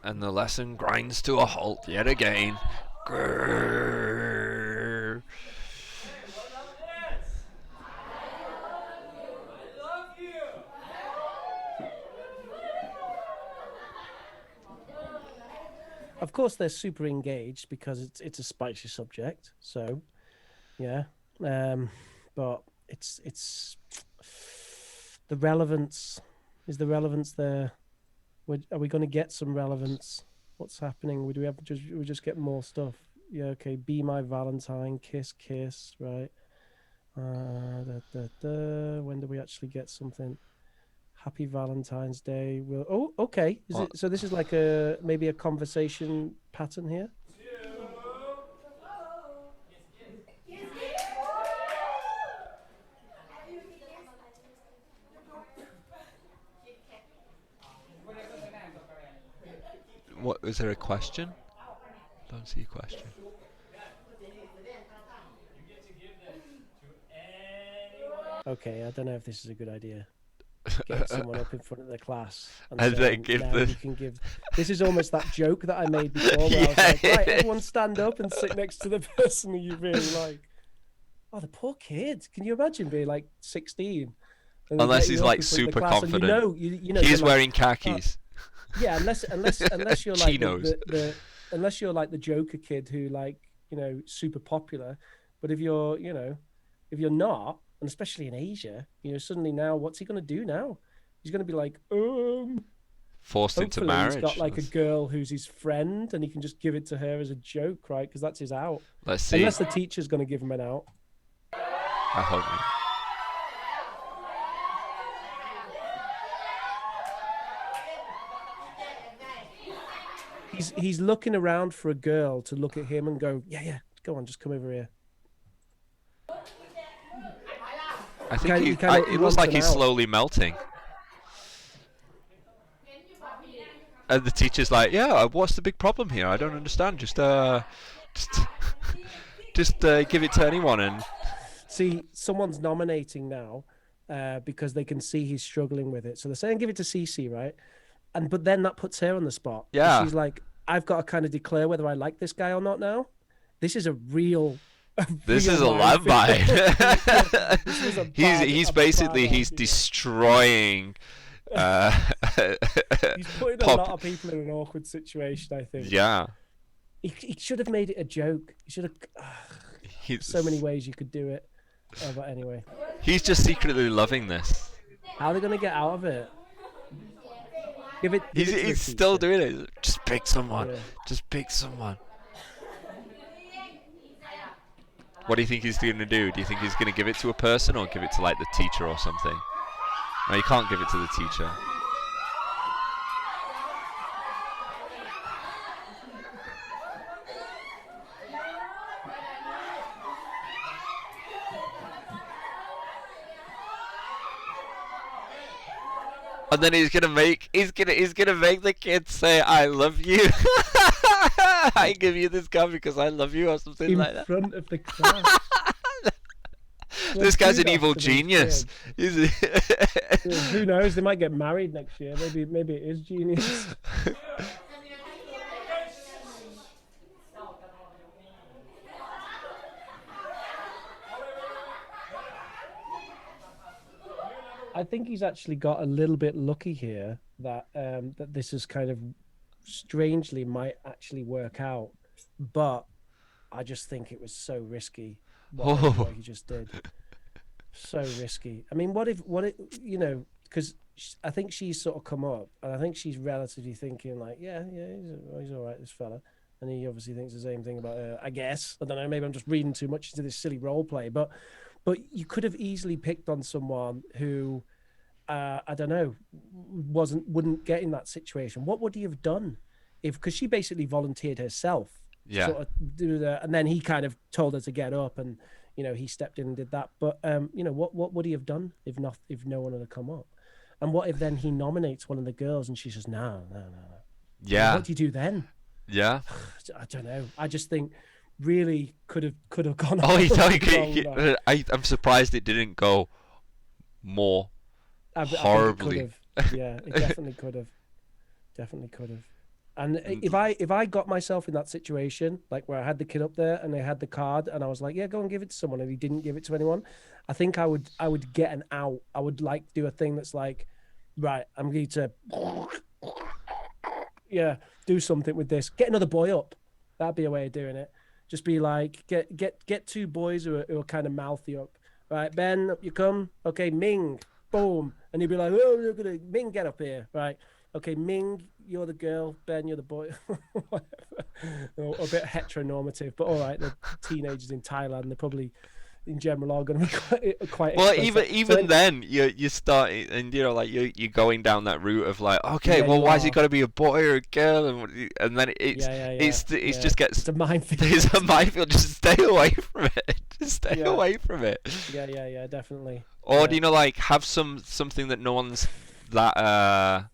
And the lesson grinds to a halt yet again. Grrr. Of course, they're super engaged because it's a spicy subject. So, yeah, but it's the relevance. Is the relevance there? Are we going to get some relevance? What's happening? We just get more stuff? Yeah, okay. Be my Valentine, kiss, right? When do we actually get something? Happy Valentine's Day. Okay. So this is like maybe a conversation pattern here? What, is there a question? Don't see a question. Okay, I don't know if this is a good idea. Get someone up in front of the class and then give them. You can give. This is almost that joke that I made before, where I was like, right, everyone stand up and sit next to the person who you really like. Oh, the poor kid! Can you imagine being like 16? Unless he's like super confident. He's wearing khakis. Yeah, unless you're like Chinos. unless you're like the Joker kid who super popular, but if you're not, and especially in Asia, suddenly now what's he gonna do now? He's gonna be like, forced into marriage. He's got like a girl who's his friend, and he can just give it to her as a joke, right? Because that's his out. Let's see. Unless the teacher's gonna give him an out. I hope not. He's looking around for a girl to look at him and go, yeah, go on, just come over here. I think it looks like he's slowly melting. And the teacher's like, yeah, what's the big problem here? I don't understand. Just give it to anyone. And see, someone's nominating now because they can see he's struggling with it. So they're saying give it to Cece, right? But then that puts her on the spot. Yeah. And she's like, I've got to kind of declare whether I like this guy or not now. This is a real. This is a landmine. He's basically destroying. He's putting a lot of people in an awkward situation, I think. Yeah. He should have made it a joke. He should have. So many ways you could do it. But anyway. He's just secretly loving this. How are they going to get out of it? He's still doing it. Just pick someone. Yeah. Just pick someone. What do you think he's going to do? Do you think he's going to give it to a person or give it to like the teacher or something? No, you can't give it to the teacher. And then he's gonna make the kid say I love you. I give you this gun because I love you or something In like that. front of the class. This guy's an Kudos evil to these genius. kids. Who knows? They might get married next year. Maybe it is genius. I think he's actually got a little bit lucky here that that this is kind of strangely might actually work out, but I just think it was so risky what he just did. So risky. I mean, what if you know? Because I think she's sort of come up, and I think she's relatively thinking like, yeah, he's all right, this fella, and he obviously thinks the same thing about her. I guess I don't know. Maybe I'm just reading too much into this silly role play, but you could have easily picked on someone who, I don't know, wouldn't get in that situation. What would he have done because she basically volunteered herself? Yeah. Sort of do that, and then he kind of told her to get up, and you know he stepped in and did that. But you know what would he have done if no one had come up? And what if then he nominates one of the girls and she says no. Yeah. What do you do then? Yeah. I don't know. I just think really could have gone. Oh, I'm surprised it didn't go more horribly. Yeah, it definitely could have. Definitely could have. And if I got myself in that situation, like where I had the kid up there and they had the card and I was like, yeah, go and give it to someone, and he didn't give it to anyone, I think I would get an out. I would like do a thing that's like, right, I'm going to do something with this. Get another boy up. That'd be a way of doing it. Just be like, get two boys who are kind of mouthy up. Right, Ben, up you come. Okay, Ming, boom. And he'd be like, oh, look at it. Ming, get up here. Right. Okay, Ming, you're the girl. Ben, you're the boy. Whatever. A bit heteronormative, but all right. The teenagers in Thailand, they're probably, in general, are going to be quite. Well, even then, you start and you know like you're going down that route of like, okay, well, why's he got to be a boy or a girl, and then it's just gets it's a minefield. It's a minefield. Just stay away from it. Just stay away from it. Yeah, definitely. Or do you know like have something that no one's that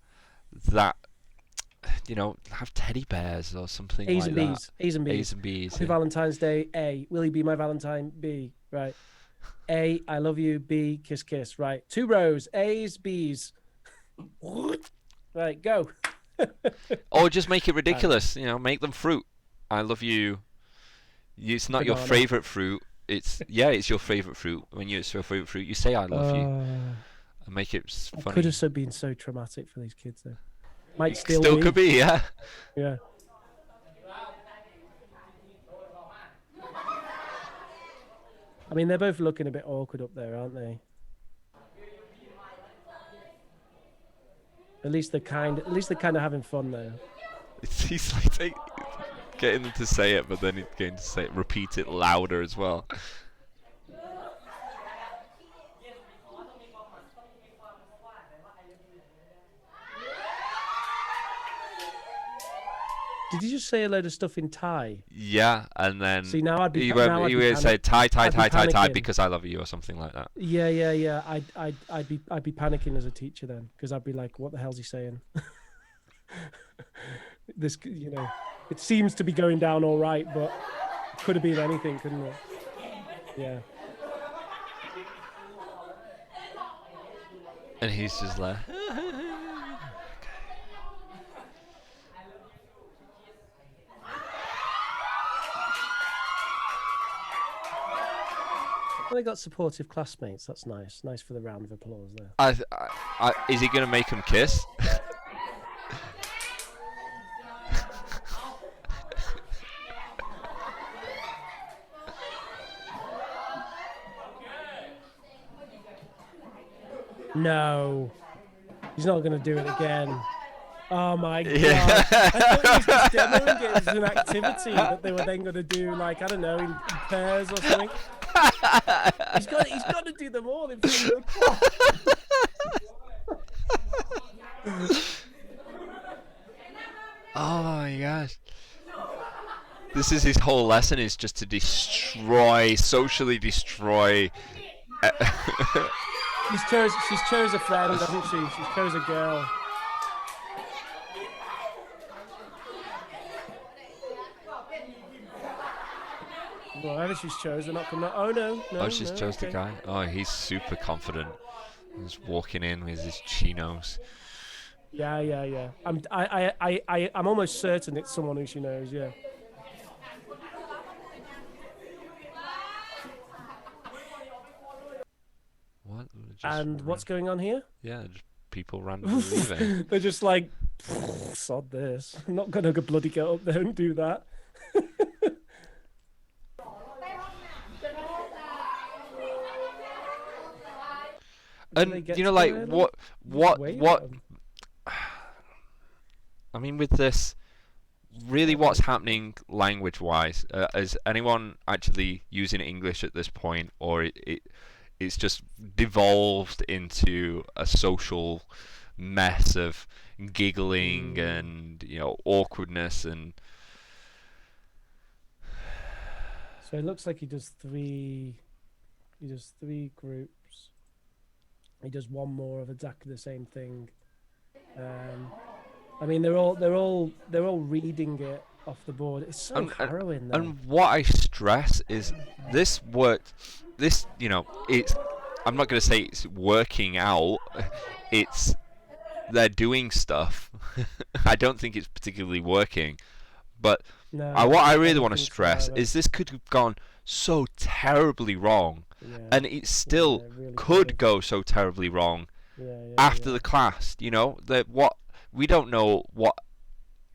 you know, have teddy bears or something A's like and that. B's. A's and B's. A's and B's. Happy Valentine's Day. A, will he be my Valentine? B, right. A, I love you. B, kiss, kiss. Right. 2 rows. A's, B's. Right, go. Or just make it ridiculous. You know, make them fruit. I love you. It's not Banana. your favorite fruit. It's your favorite fruit. When it's your favorite fruit, you say I love you and make it funny. It could have been so traumatic for these kids though. Might Still be. could be, yeah. Yeah. I mean, they're both looking a bit awkward up there, aren't they? At least they're kind of having fun there. He's like getting them to say it, but then he's going to say it, repeat it louder as well. Did you just say a load of stuff in Thai? Yeah, and then see now I'd be he would say Thai because I love you or something like that. Yeah. I'd be panicking as a teacher then because I'd be like, what the hell's he saying? This, you know, it seems to be going down all right, but it could have been anything, couldn't it? Yeah. And he's just like. Well, they got supportive classmates. That's nice. Nice for the round of applause there. Is he going to make him kiss? No. He's not going to do it again. Oh my god! Yeah. I thought he was just demoing it as an activity that they were then going to do, like I don't know, in pairs or something. He's got to do them all in front of the class. Oh my gosh. This is his whole lesson, is just to destroy, socially destroy. She's chose a friend, doesn't she? She's chose a girl. Whatever she's chosen, not coming out. Oh no, no. Oh, she's no, chose the okay. guy. Oh, he's super confident. He's walking in with his chinos. Yeah. I'm almost certain it's someone who she knows. Yeah. What? Just And what's going on here? Yeah, just people randomly leaving. They're just like, sod this. I'm not gonna go bloody get up there and do that. And you know, like what? I mean, with this, really, what's happening language-wise? Is anyone actually using English at this point, or it's just devolved into a social mess of giggling and awkwardness and? So it looks like he does three groups. He does one more of exactly the same thing. I mean, they're all reading it off the board. It's so harrowing. And what I stress is this worked. This, it's. I'm not going to say it's working out. It's they're doing stuff. I don't think it's particularly working, but no, what I really want to stress is this could have gone so terribly wrong, and it still really could go so terribly wrong after the class. That what we don't know what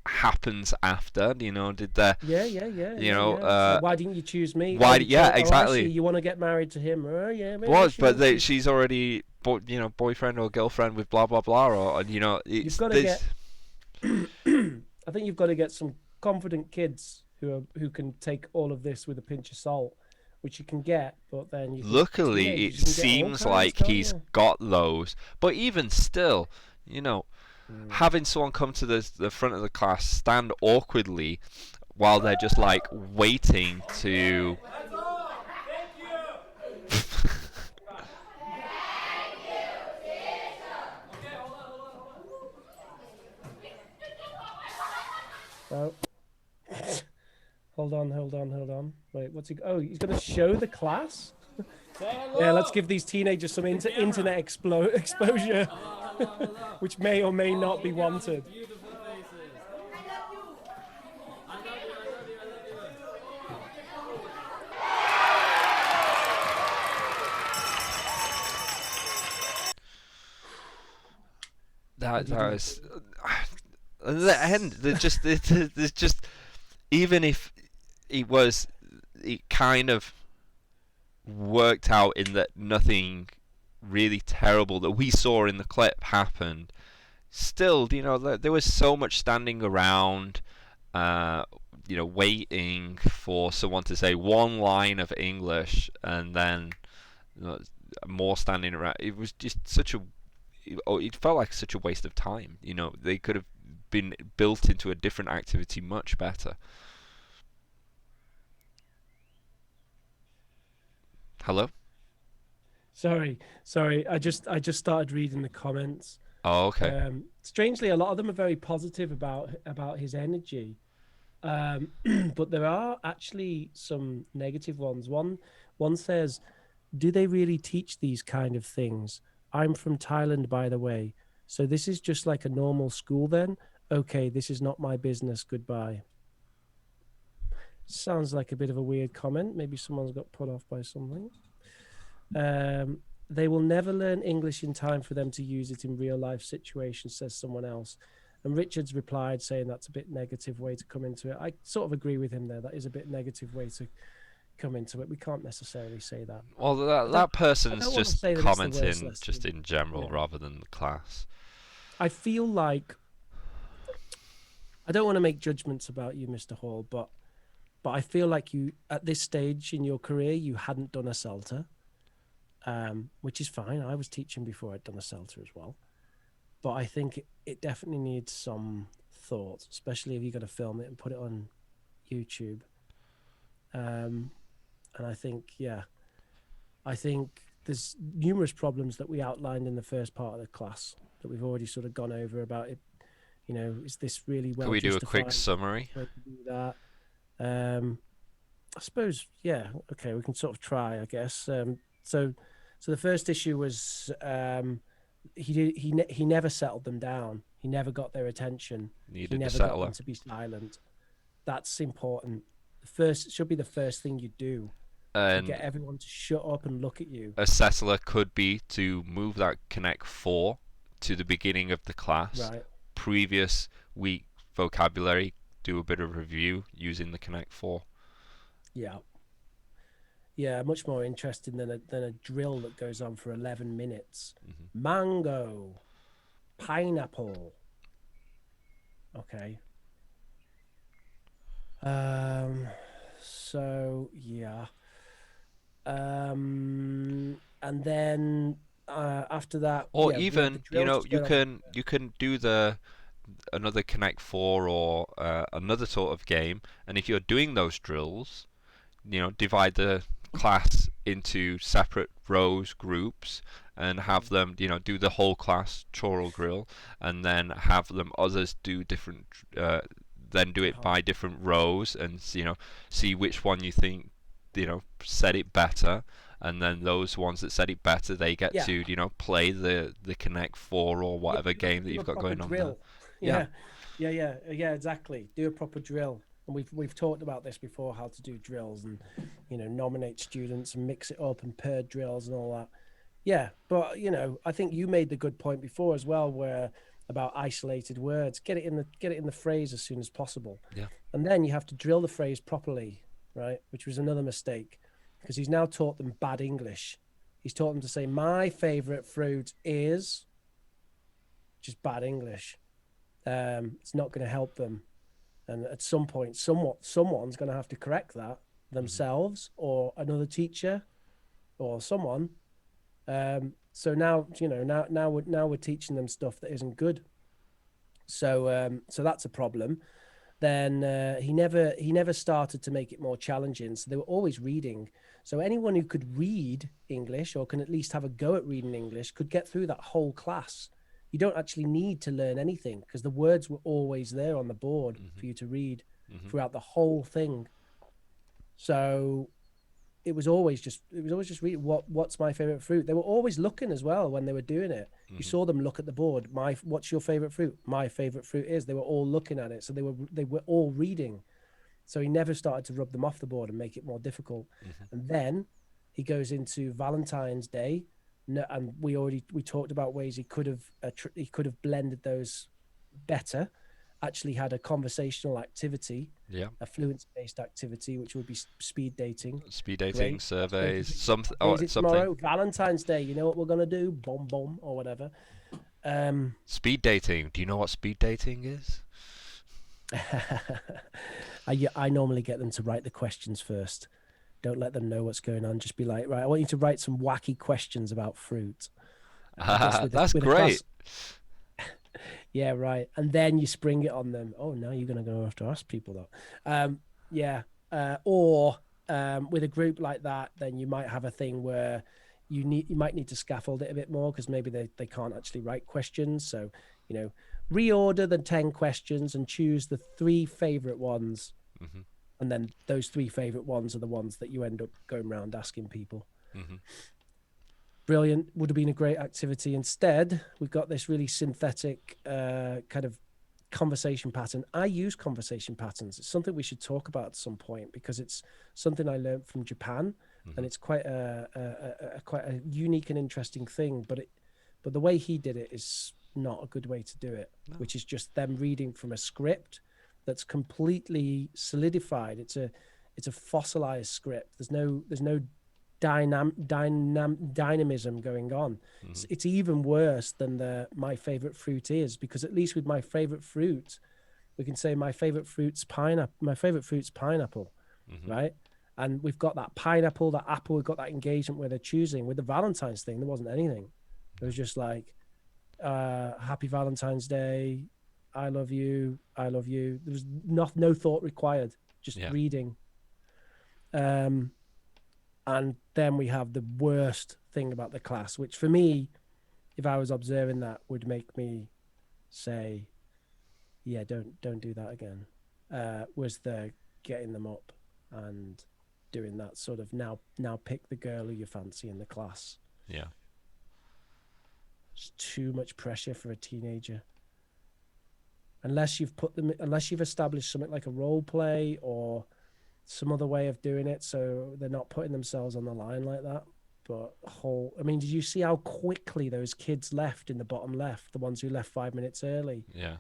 happens after. Did the why didn't you choose me? Why? Oh, Exactly. Actually, you want to get married to him? Oh yeah, maybe she's already boyfriend or girlfriend with blah blah blah, or it's you've got to get. I think you've got to get some confident kids who can take all of this with a pinch of salt, which you can get, but then luckily it seems like he's got those. But even still, having someone come to the front of the class, stand awkwardly while they're just like waiting to. Oh. Hold on. Wait, what's he? Oh, he's going to show the class? Yeah, let's give these teenagers some internet exposure, which may or may not be wanted. That was. At the end, there's just even if it kind of worked out in that nothing really terrible that we saw in the clip happened. Still, there was so much standing around, waiting for someone to say one line of English and then more standing around. It was just it felt like such a waste of time. They could have been built into a different activity much better. Hello? Sorry. I just started reading the comments. Oh, okay. Strangely, a lot of them are very positive about his energy, but there are actually some negative ones. One says, "Do they really teach these kind of things? I'm from Thailand, by the way. So this is just like a normal school then? Okay, this is not my business. Goodbye." Sounds like a bit of a weird comment. Maybe someone's got put off by something. They will never learn English in time for them to use it in real life situations, says someone else. And Richards replied saying that's a bit negative way to come into it. I sort of agree with him there. That is a bit negative way to come into it. We can't necessarily say that. Well, that person's just commenting lesson. just in general rather than the class. I feel like I don't want to make judgments about you, Mr. Hall, but I feel like you, at this stage in your career, you hadn't done a CELTA, which is fine. I was teaching before I'd done a CELTA as well. But I think it definitely needs some thought, especially if you're going to film it and put it on YouTube. And I think, yeah, I think there's numerous problems that we outlined in the first part of the class that we've already sort of gone over about it. You know, is this really well Could we do a quick justified summary? way to do that? I suppose, yeah, okay, we can sort of try, I guess. So the first issue was he never settled them down. He never got their attention. He Needed a never got them settler. to be silent. That's important. The first should be the first thing you do to And get everyone to shut up and look at you. a settler could be to move that Connect 4 to the beginning of the class. Right. Previous week vocabulary, do a bit of review using the Connect 4. Yeah. Yeah, much more interesting than a drill that goes on for 11 minutes. Mango, pineapple. Okay. So yeah. And then after that, Or yeah, we had the even, you drills know, to go on. you can do another Connect 4 or another sort of game, and if you're doing those drills, you know, divide the class into separate rows, groups, and have them, you know, do the whole class choral drill, and then have them others do different, then do it by different rows, and you know, see which one you think, you know, said it better, and then those ones that said it better, they get Yeah. to, you know, play the Connect 4 or whatever game that Do you've a got proper going on there. drill. Yeah. Yeah, exactly. Do a proper drill. And we've talked about this before, how to do drills and, you know, nominate students and mix it up and pair drills and all that. Yeah, but you know, I think you made the good point before as well, where about isolated words, get it in the phrase as soon as possible. Yeah. And then you have to drill the phrase properly, right? Which was another mistake, because he's now taught them bad English. He's taught them to say, my favorite fruit is, which is bad English. It's not going to help them. And at some point, someone's going to have to correct that themselves or another teacher or someone. So now, you know, now we're teaching them stuff that isn't good. So that's a problem. Then he never started to make it more challenging. So they were always reading. So anyone who could read English or can at least have a go at reading English could get through that whole class. You don't actually need to learn anything because the words were always there on the board for you to read throughout the whole thing. So it was always just reading what's my favorite fruit. They were always looking as well when they were doing it. You saw them look at the board. What's your favorite fruit? My favorite fruit is. They were all looking at it, so they were all reading. So he never started to rub them off the board and make it more difficult. And then he goes into Valentine's Day. No, and we talked about ways he could have blended those better. Actually had a conversational activity, a fluency-based activity, which would be speed dating. Speed dating, Great. surveys, Is something. it tomorrow? Valentine's Day. You know what we're gonna do? Bomb bomb or whatever. Speed dating. Do you know what speed dating is? I normally get them to write the questions first. Don't let them know what's going on. Just be like, right, I want you to write some wacky questions about fruit. That's great. Yeah, right. And then you spring it on them. Oh, now you're going to have to ask people that. Or with a group like that, then you might have a thing where you might need to scaffold it a bit more because maybe they can't actually write questions. So, you know, reorder the 10 questions and choose the 3 favorite ones. And then those 3 favorite ones are the ones that you end up going around asking people. Brilliant. Would have been a great activity. Instead, we've got this really synthetic kind of conversation pattern. I use conversation patterns. It's something we should talk about at some point because it's something I learned from Japan, and it's quite a unique and interesting thing. But the way he did it is not a good way to do it, which is just them reading from a script that's completely solidified. It's a fossilized script. There's no dynamism going on. It's even worse than the my favorite fruit is, because at least with my favorite fruit, We can say my favorite fruit's pineapple. My favorite fruit's pineapple, right? And we've got that pineapple, that apple. We've got that engagement where they're choosing. With the Valentine's thing, there wasn't anything. It was just like, "Happy Valentine's Day, I love you, I love you." There was no thought required, just Yeah. reading. And then we have the worst thing about the class, which for me, if I was observing that, would make me say, yeah, don't do that again. Was the getting them up and doing that sort of now pick the girl who you fancy in the class. Yeah. It's too much pressure for a teenager. Unless you've established something like a role play or some other way of doing it, so they're not putting themselves on the line like that. But I mean, did you see how quickly those kids left in the bottom left? The ones who left 5 minutes early. Yeah.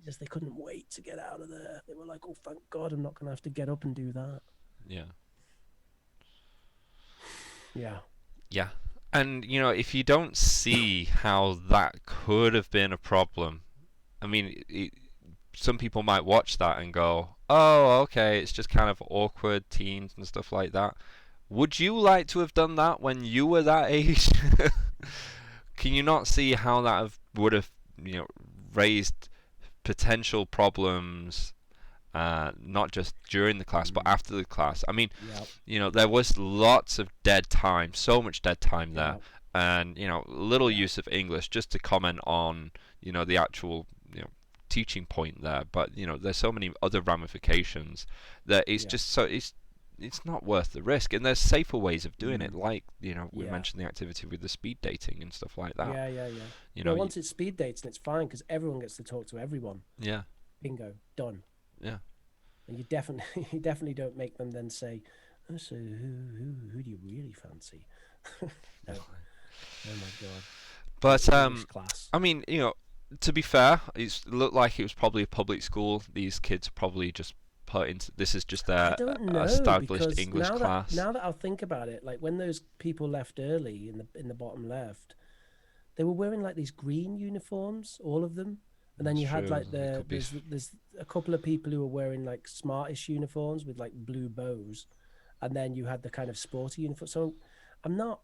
Just they couldn't wait to get out of there. They were like, "Oh, thank God, I'm not going to have to get up and do that." Yeah. Yeah. Yeah. And, you know, if you don't see how that could have been a problem, I mean, some people might watch that and go, oh, okay, it's just kind of awkward teens and stuff like that. Would you like to have done that when you were that age? Can you not see how that would have, you know, raised potential problems, not just during the class, but after the class? I mean, Yep. you know, there was lots of dead time, so much dead time there, Yep. and, you know, little use of English, just to comment on, you know, the actual, you know, teaching point there. But, you know, there's so many other ramifications that it's just so it's not worth the risk. And there's safer ways of doing it, like, you know, we mentioned the activity with the speed dating and stuff like that. Yeah. You know, once it's speed dating, it's fine because everyone gets to talk to everyone. yeah, Bingo, done. yeah, And you definitely don't make them then say, "Oh, so who do you really fancy?" No. Oh my God. but English class. I mean, you know, to be fair, it looked like it was probably a public school. These kids probably just put into this is just I their don't know established because English class. now that I'll think about it, like when those people left early in the bottom left, they were wearing like these green uniforms, all of them, and then That's you had true. like It could be there's a couple of people who were wearing like smartish uniforms with like blue bows, and then you had the kind of sporty uniform. So I'm not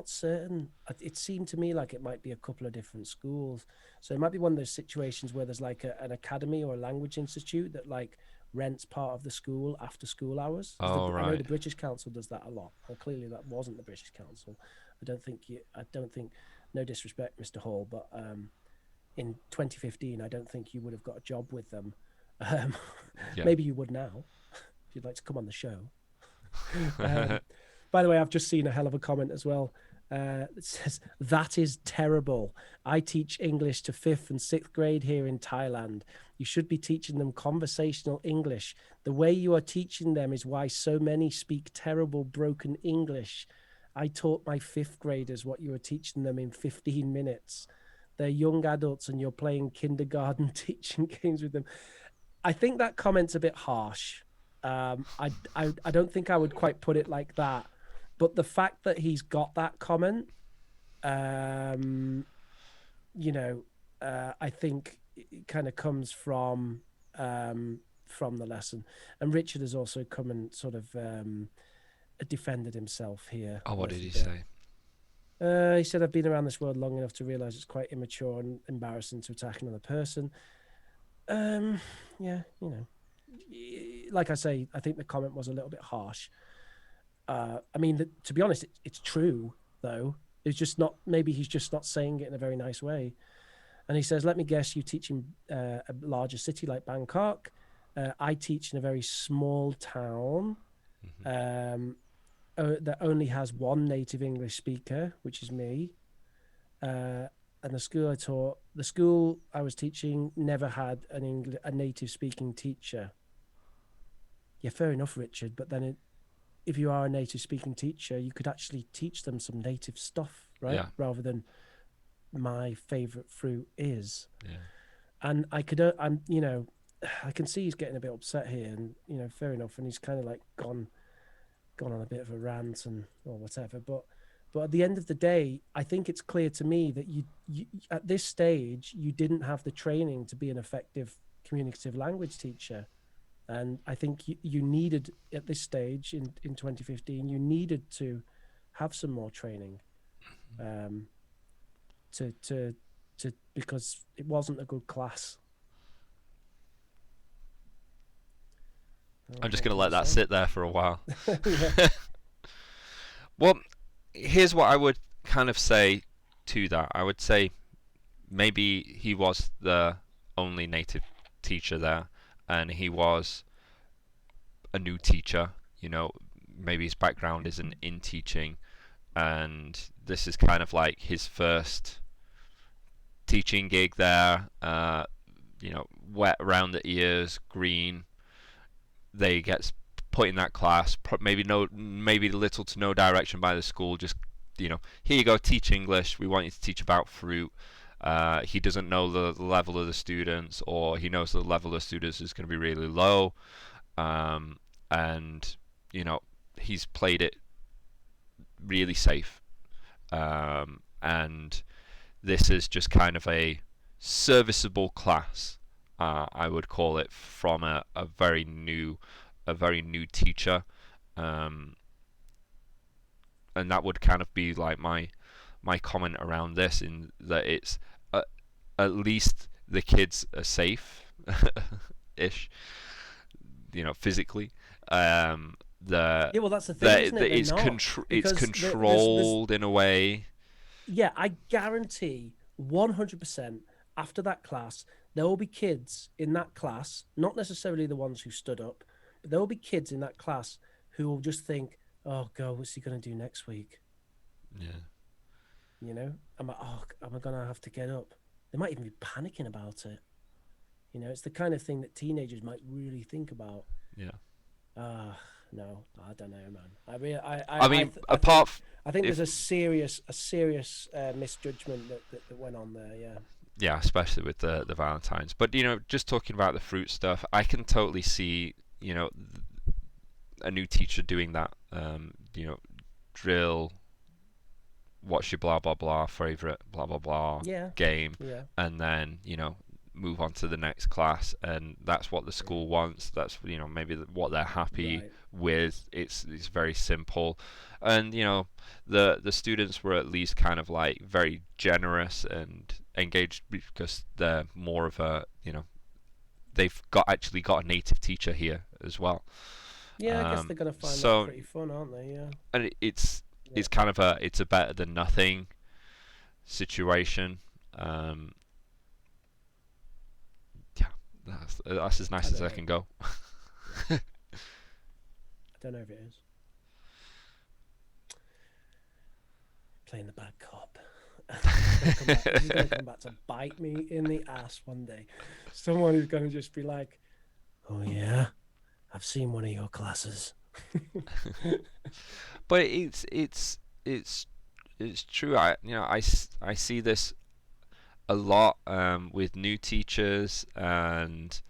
certain. It seemed to me like it might be a couple of different schools. So it might be one of those situations where there's like an academy or a language institute that like rents part of the school after school hours. 'Cause Oh, I know right. the British Council does that a lot. And clearly that wasn't the British Council. I don't think, no disrespect, Mr. Hall, but in 2015, I don't think you would have got a job with them. Yeah. Maybe you would now, if you'd like to come on the show. By the way, I've just seen a hell of a comment as well. It says, "That is terrible. I teach English to 5th and 6th grade here in Thailand. You should be teaching them conversational English. The way you are teaching them is why so many speak terrible, broken English. I taught my 5th graders what you were teaching them in 15 minutes. They're young adults and you're playing kindergarten teaching games with them." I think that comment's a bit harsh. I don't think I would quite put it like that. But the fact that he's got that comment, you know, I think it kind of comes from the lesson. And Richard has also come and sort of defended himself here. Oh, what did he say? He said, "I've been around this world long enough to realize it's quite immature and embarrassing to attack another person." Yeah, you know, like I say, I think the comment was a little bit harsh. I mean, to be honest, it's true, though. It's just not, maybe he's just not saying it in a very nice way. And he says, "Let me guess, you teach in a larger city like Bangkok. I teach in a very small town that only has one native English speaker, which is me. And the school I was teaching never had a native speaking teacher." Yeah, fair enough, Richard. But then if you are a native speaking teacher, you could actually teach them some native stuff, right? Yeah. Rather than "my favorite fruit is." Yeah. And you know, I can see he's getting a bit upset here, and you know, fair enough. And he's kind of like gone on a bit of a rant or whatever. But at the end of the day, I think it's clear to me that you at this stage you didn't have the training to be an effective communicative language teacher. And I think you needed, at this stage in 2015, you needed to have some more training, to because it wasn't a good class. I'm just going to What let can you that say? sit there for a while. Yeah. Well, here's what I would kind of say to that. I would say maybe he was the only native teacher there, and he was a new teacher. You know, maybe his background isn't in teaching, and this is kind of like his first teaching gig there. You know, wet around the ears, green. They get put in that class. Maybe little to no direction by the school. Just, you know, here you go, teach English. We want you to teach about fruit. He doesn't know the level of the students, or he knows the level of the students is going to be really low. And you know, he's played it really safe. And this is just kind of a serviceable class, I would call it, from a very new teacher, and that would kind of be like my comment around this, in that it's at least the kids are safe, ish, you know, physically. The Yeah, well, that's the thing, isn't it? it's They're not, it's because controlled in a way. yeah, I guarantee 100% after that class, there will be kids in that class, not necessarily the ones who stood up, but there will be kids in that class who will just think, oh, God, what's he going to do next week? Yeah. You know, am I going to have to get up? They might even be panicking about it. You know, it's the kind of thing that teenagers might really think about. Yeah. No, I don't know, man. I mean, I mean, apart I think there's a serious misjudgment that went on there. Yeah. yeah, especially with the Valentines. But you know, just talking about the fruit stuff, I can totally see, you know, a new teacher doing that. You know, drill. What's your blah blah blah favorite blah blah blah Yeah. game, Yeah. and then, you know, move on to the next class, and that's what the school wants. That's, you know, maybe what they're happy Right. with. It's very simple, and you know, the students were at least kind of like very generous and engaged, because they're more of a, you know, they've actually got a native teacher here as well. Yeah, I guess they're gonna find So, that pretty fun, aren't they? Yeah. and it's kind of it's a better than nothing situation. Yeah, that's as nice as I can go. I don't know if it is. Playing the bad cop. This is gonna come back to bite me in the ass one day. Someone who's gonna just be like, "Oh yeah, I've seen one of your classes." But it's true. I see this a lot, with new teachers, and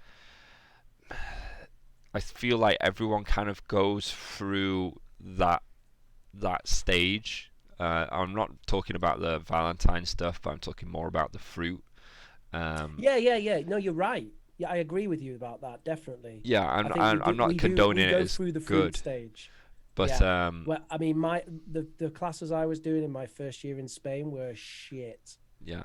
I feel like everyone kind of goes through that stage. I'm not talking about the Valentine stuff, but I'm talking more about the fruit. Yeah. No, you're right. Yeah, I agree with you about that. Definitely. Yeah, I think I'm not we condoning it go as through the fruit good, stage. but Yeah. Well, I mean, the classes I was doing in my first year in Spain were shit, yeah,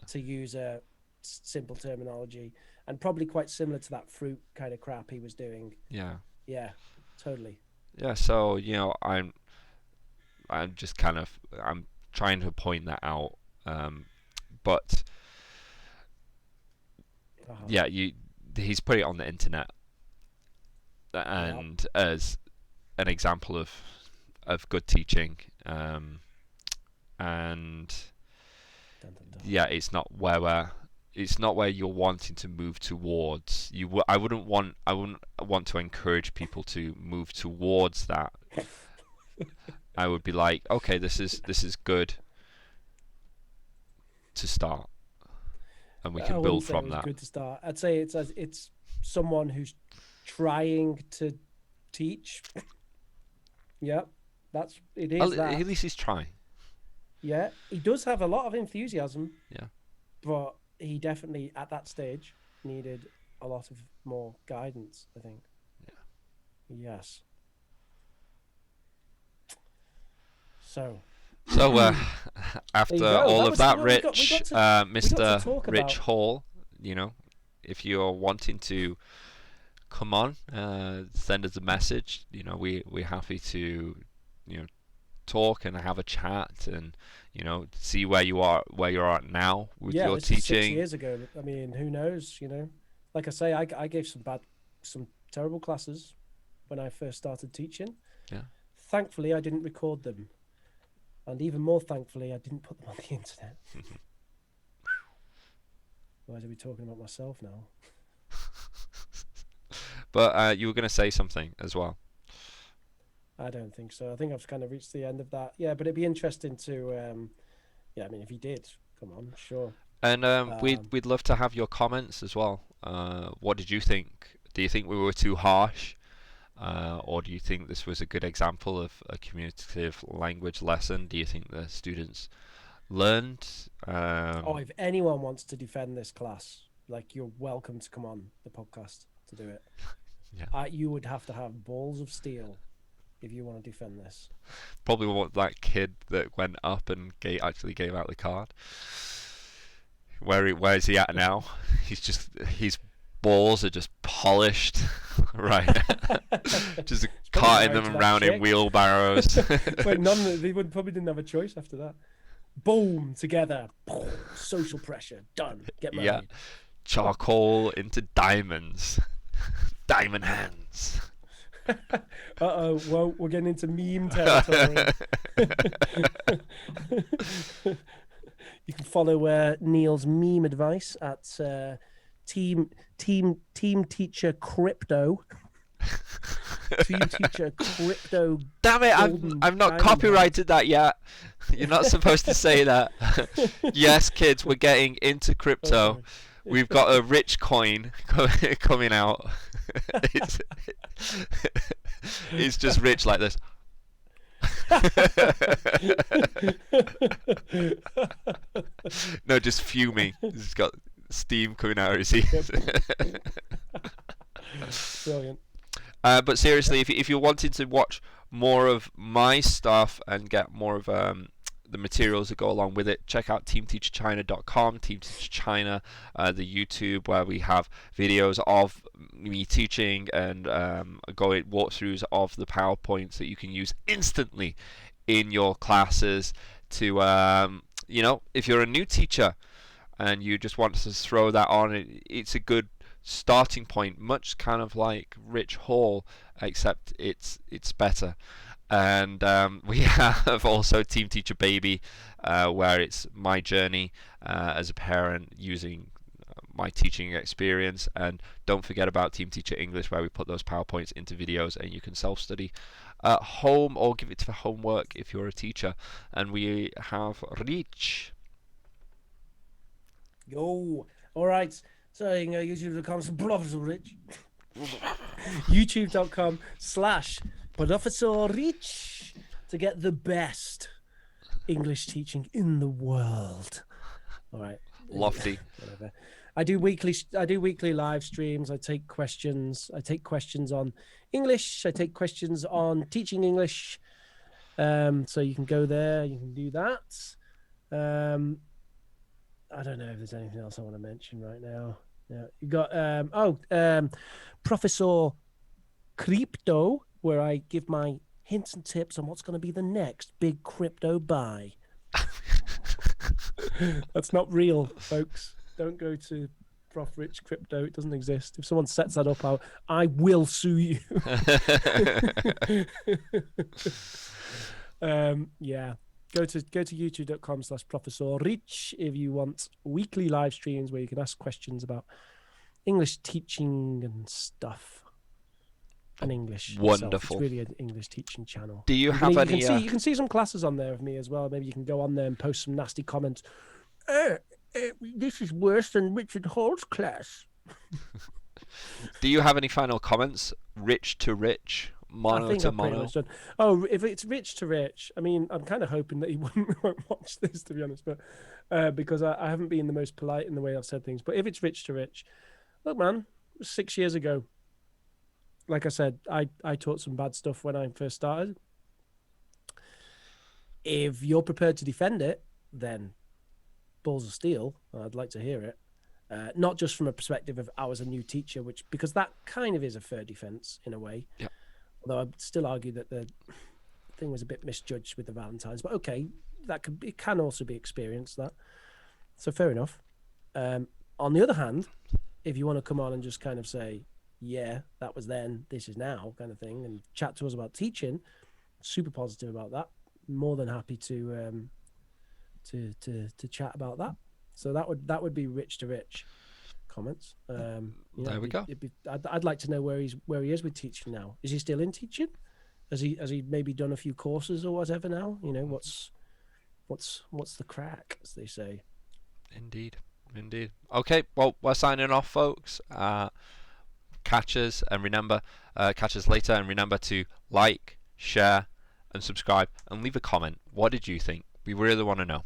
to use a simple terminology, and probably quite similar to that fruit kind of crap he was doing. yeah. Yeah, totally. Yeah, so, you know, I'm just kind of, I'm trying to point that out, but yeah, he's put it on the internet, and as an example of good teaching, and Dun, dun, dun. yeah, it's not where you're wanting to move towards. I wouldn't want to encourage people to move towards that. I would be like, okay, this is good to start, and we I can wouldn't build say from it was that. good to start. I'd say it's someone who's trying to teach. Yeah, that's it. Is that. At least he's trying. Yeah, he does have a lot of enthusiasm. Yeah. But he definitely, at that stage, needed a lot of more guidance, I think. Yeah. Yes. So after go. all That of was- that, we Rich, got to Mr. talk Rich about- Hall, if you're wanting to come on, send us a message. We're happy to, talk and have a chat and, see where you're at now with your this was 6 teaching. years ago. I mean, who knows? Like I say, I gave some terrible classes when I first started teaching. Yeah. Thankfully, I didn't record them, and even more thankfully, I didn't put them on the internet. Why are we talking about myself now? But you were going to say something as well. I don't think so. I think I've kind of reached the end of that. Yeah, but it'd be interesting to, I mean, if you did, come on, sure. And we'd love to have your comments as well. What did you think? Do you think we were too harsh? Or do you think this was a good example of a communicative language lesson? Do you think the students learned? If anyone wants to defend this class, like, you're welcome to come on the podcast to do it. Yeah. You would have to have balls of steel if you want to defend this. Probably want that kid that went up and actually gave out the card. Where is he at now? His balls are just polished, right? Just carting married them to that around in chick. wheelbarrows. Wait, they probably didn't have a choice after that. Boom, together. Social pressure. Done. Get married. Yeah. Charcoal into diamonds. Diamond hands. Uh-oh, well, we're getting into meme territory. You can follow Neil's meme advice at Team Teacher Crypto. Team Teacher Crypto. Damn it! Golden I've not diamond copyrighted that yet. You're not supposed to say that. Yes, kids, we're getting into crypto. We've got a rich coin coming out. It's just rich like this. No, just fuming. He's got steam coming out of his ears. Brilliant. But seriously, if you're wanting to watch more of my stuff and get more of the materials that go along with it, check out teamteacherchina.com, Team Teacher China, the YouTube, where we have videos of me teaching and going walkthroughs of the PowerPoints that you can use instantly in your classes to, if you're a new teacher and you just want to throw that on, it's a good starting point, much kind of like Rich Hall, except it's better. And we have also Team Teacher Baby, where it's my journey as a parent using my teaching experience. And don't forget about Team Teacher English, where we put those PowerPoints into videos and you can self-study at home or give it to homework if you're a teacher. And we have Reach. Yo, all right. So you can go youtube.com Professor Rich. youtube.com/Professor Rich to get the best English teaching in the world. All right. Lofty. Whatever. I do weekly live streams. I take questions. I take questions on English. I take questions on teaching English. So you can go there. You can do that. I don't know if there's anything else I want to mention right now. Yeah, you got Professor Crypto, where I give my hints and tips on what's going to be the next big crypto buy. That's not real, folks. Don't go to Prof Rich Crypto. It doesn't exist. If someone sets that up, I will sue you. Yeah. Go to youtube.com/Professor Rich if you want weekly live streams where you can ask questions about English teaching and stuff. And English. Wonderful. Itself. It's really an English teaching channel. Do you have any? You can see some classes on there of me as well. Maybe you can go on there and post some nasty comments. This is worse than Richard Hall's class. Do you have any final comments? Rich to Rich, mono I think to I've pretty mono. much done. Oh, if it's Rich to Rich, I mean, I'm kind of hoping that he won't watch this, to be honest, but because I haven't been the most polite in the way I've said things. But if it's Rich to Rich, Look, man, 6 years ago. Like I said, I taught some bad stuff when I first started. If you're prepared to defend it, then balls of steel. I'd like to hear it. Not just from a perspective of I was a new teacher, because that kind of is a fair defense in a way. Yep. Although I'd still argue that the thing was a bit misjudged with the Valentines. But okay, it can also be experienced, that. So fair enough. On the other hand, if you want to come on and just kind of say, yeah, that was then, this is now, kind of thing, and chat to us about teaching, super positive about that. More than happy to chat about that. So that would be rich to rich comments. There we go. I'd like to know where he is with teaching now. Is he still in teaching? Has he maybe done a few courses or whatever now? You know, what's the crack, as they say. Indeed. Okay, well, we're signing off, folks. Catch us later, and remember to like, share, and subscribe, and leave a comment. What did you think? We really want to know.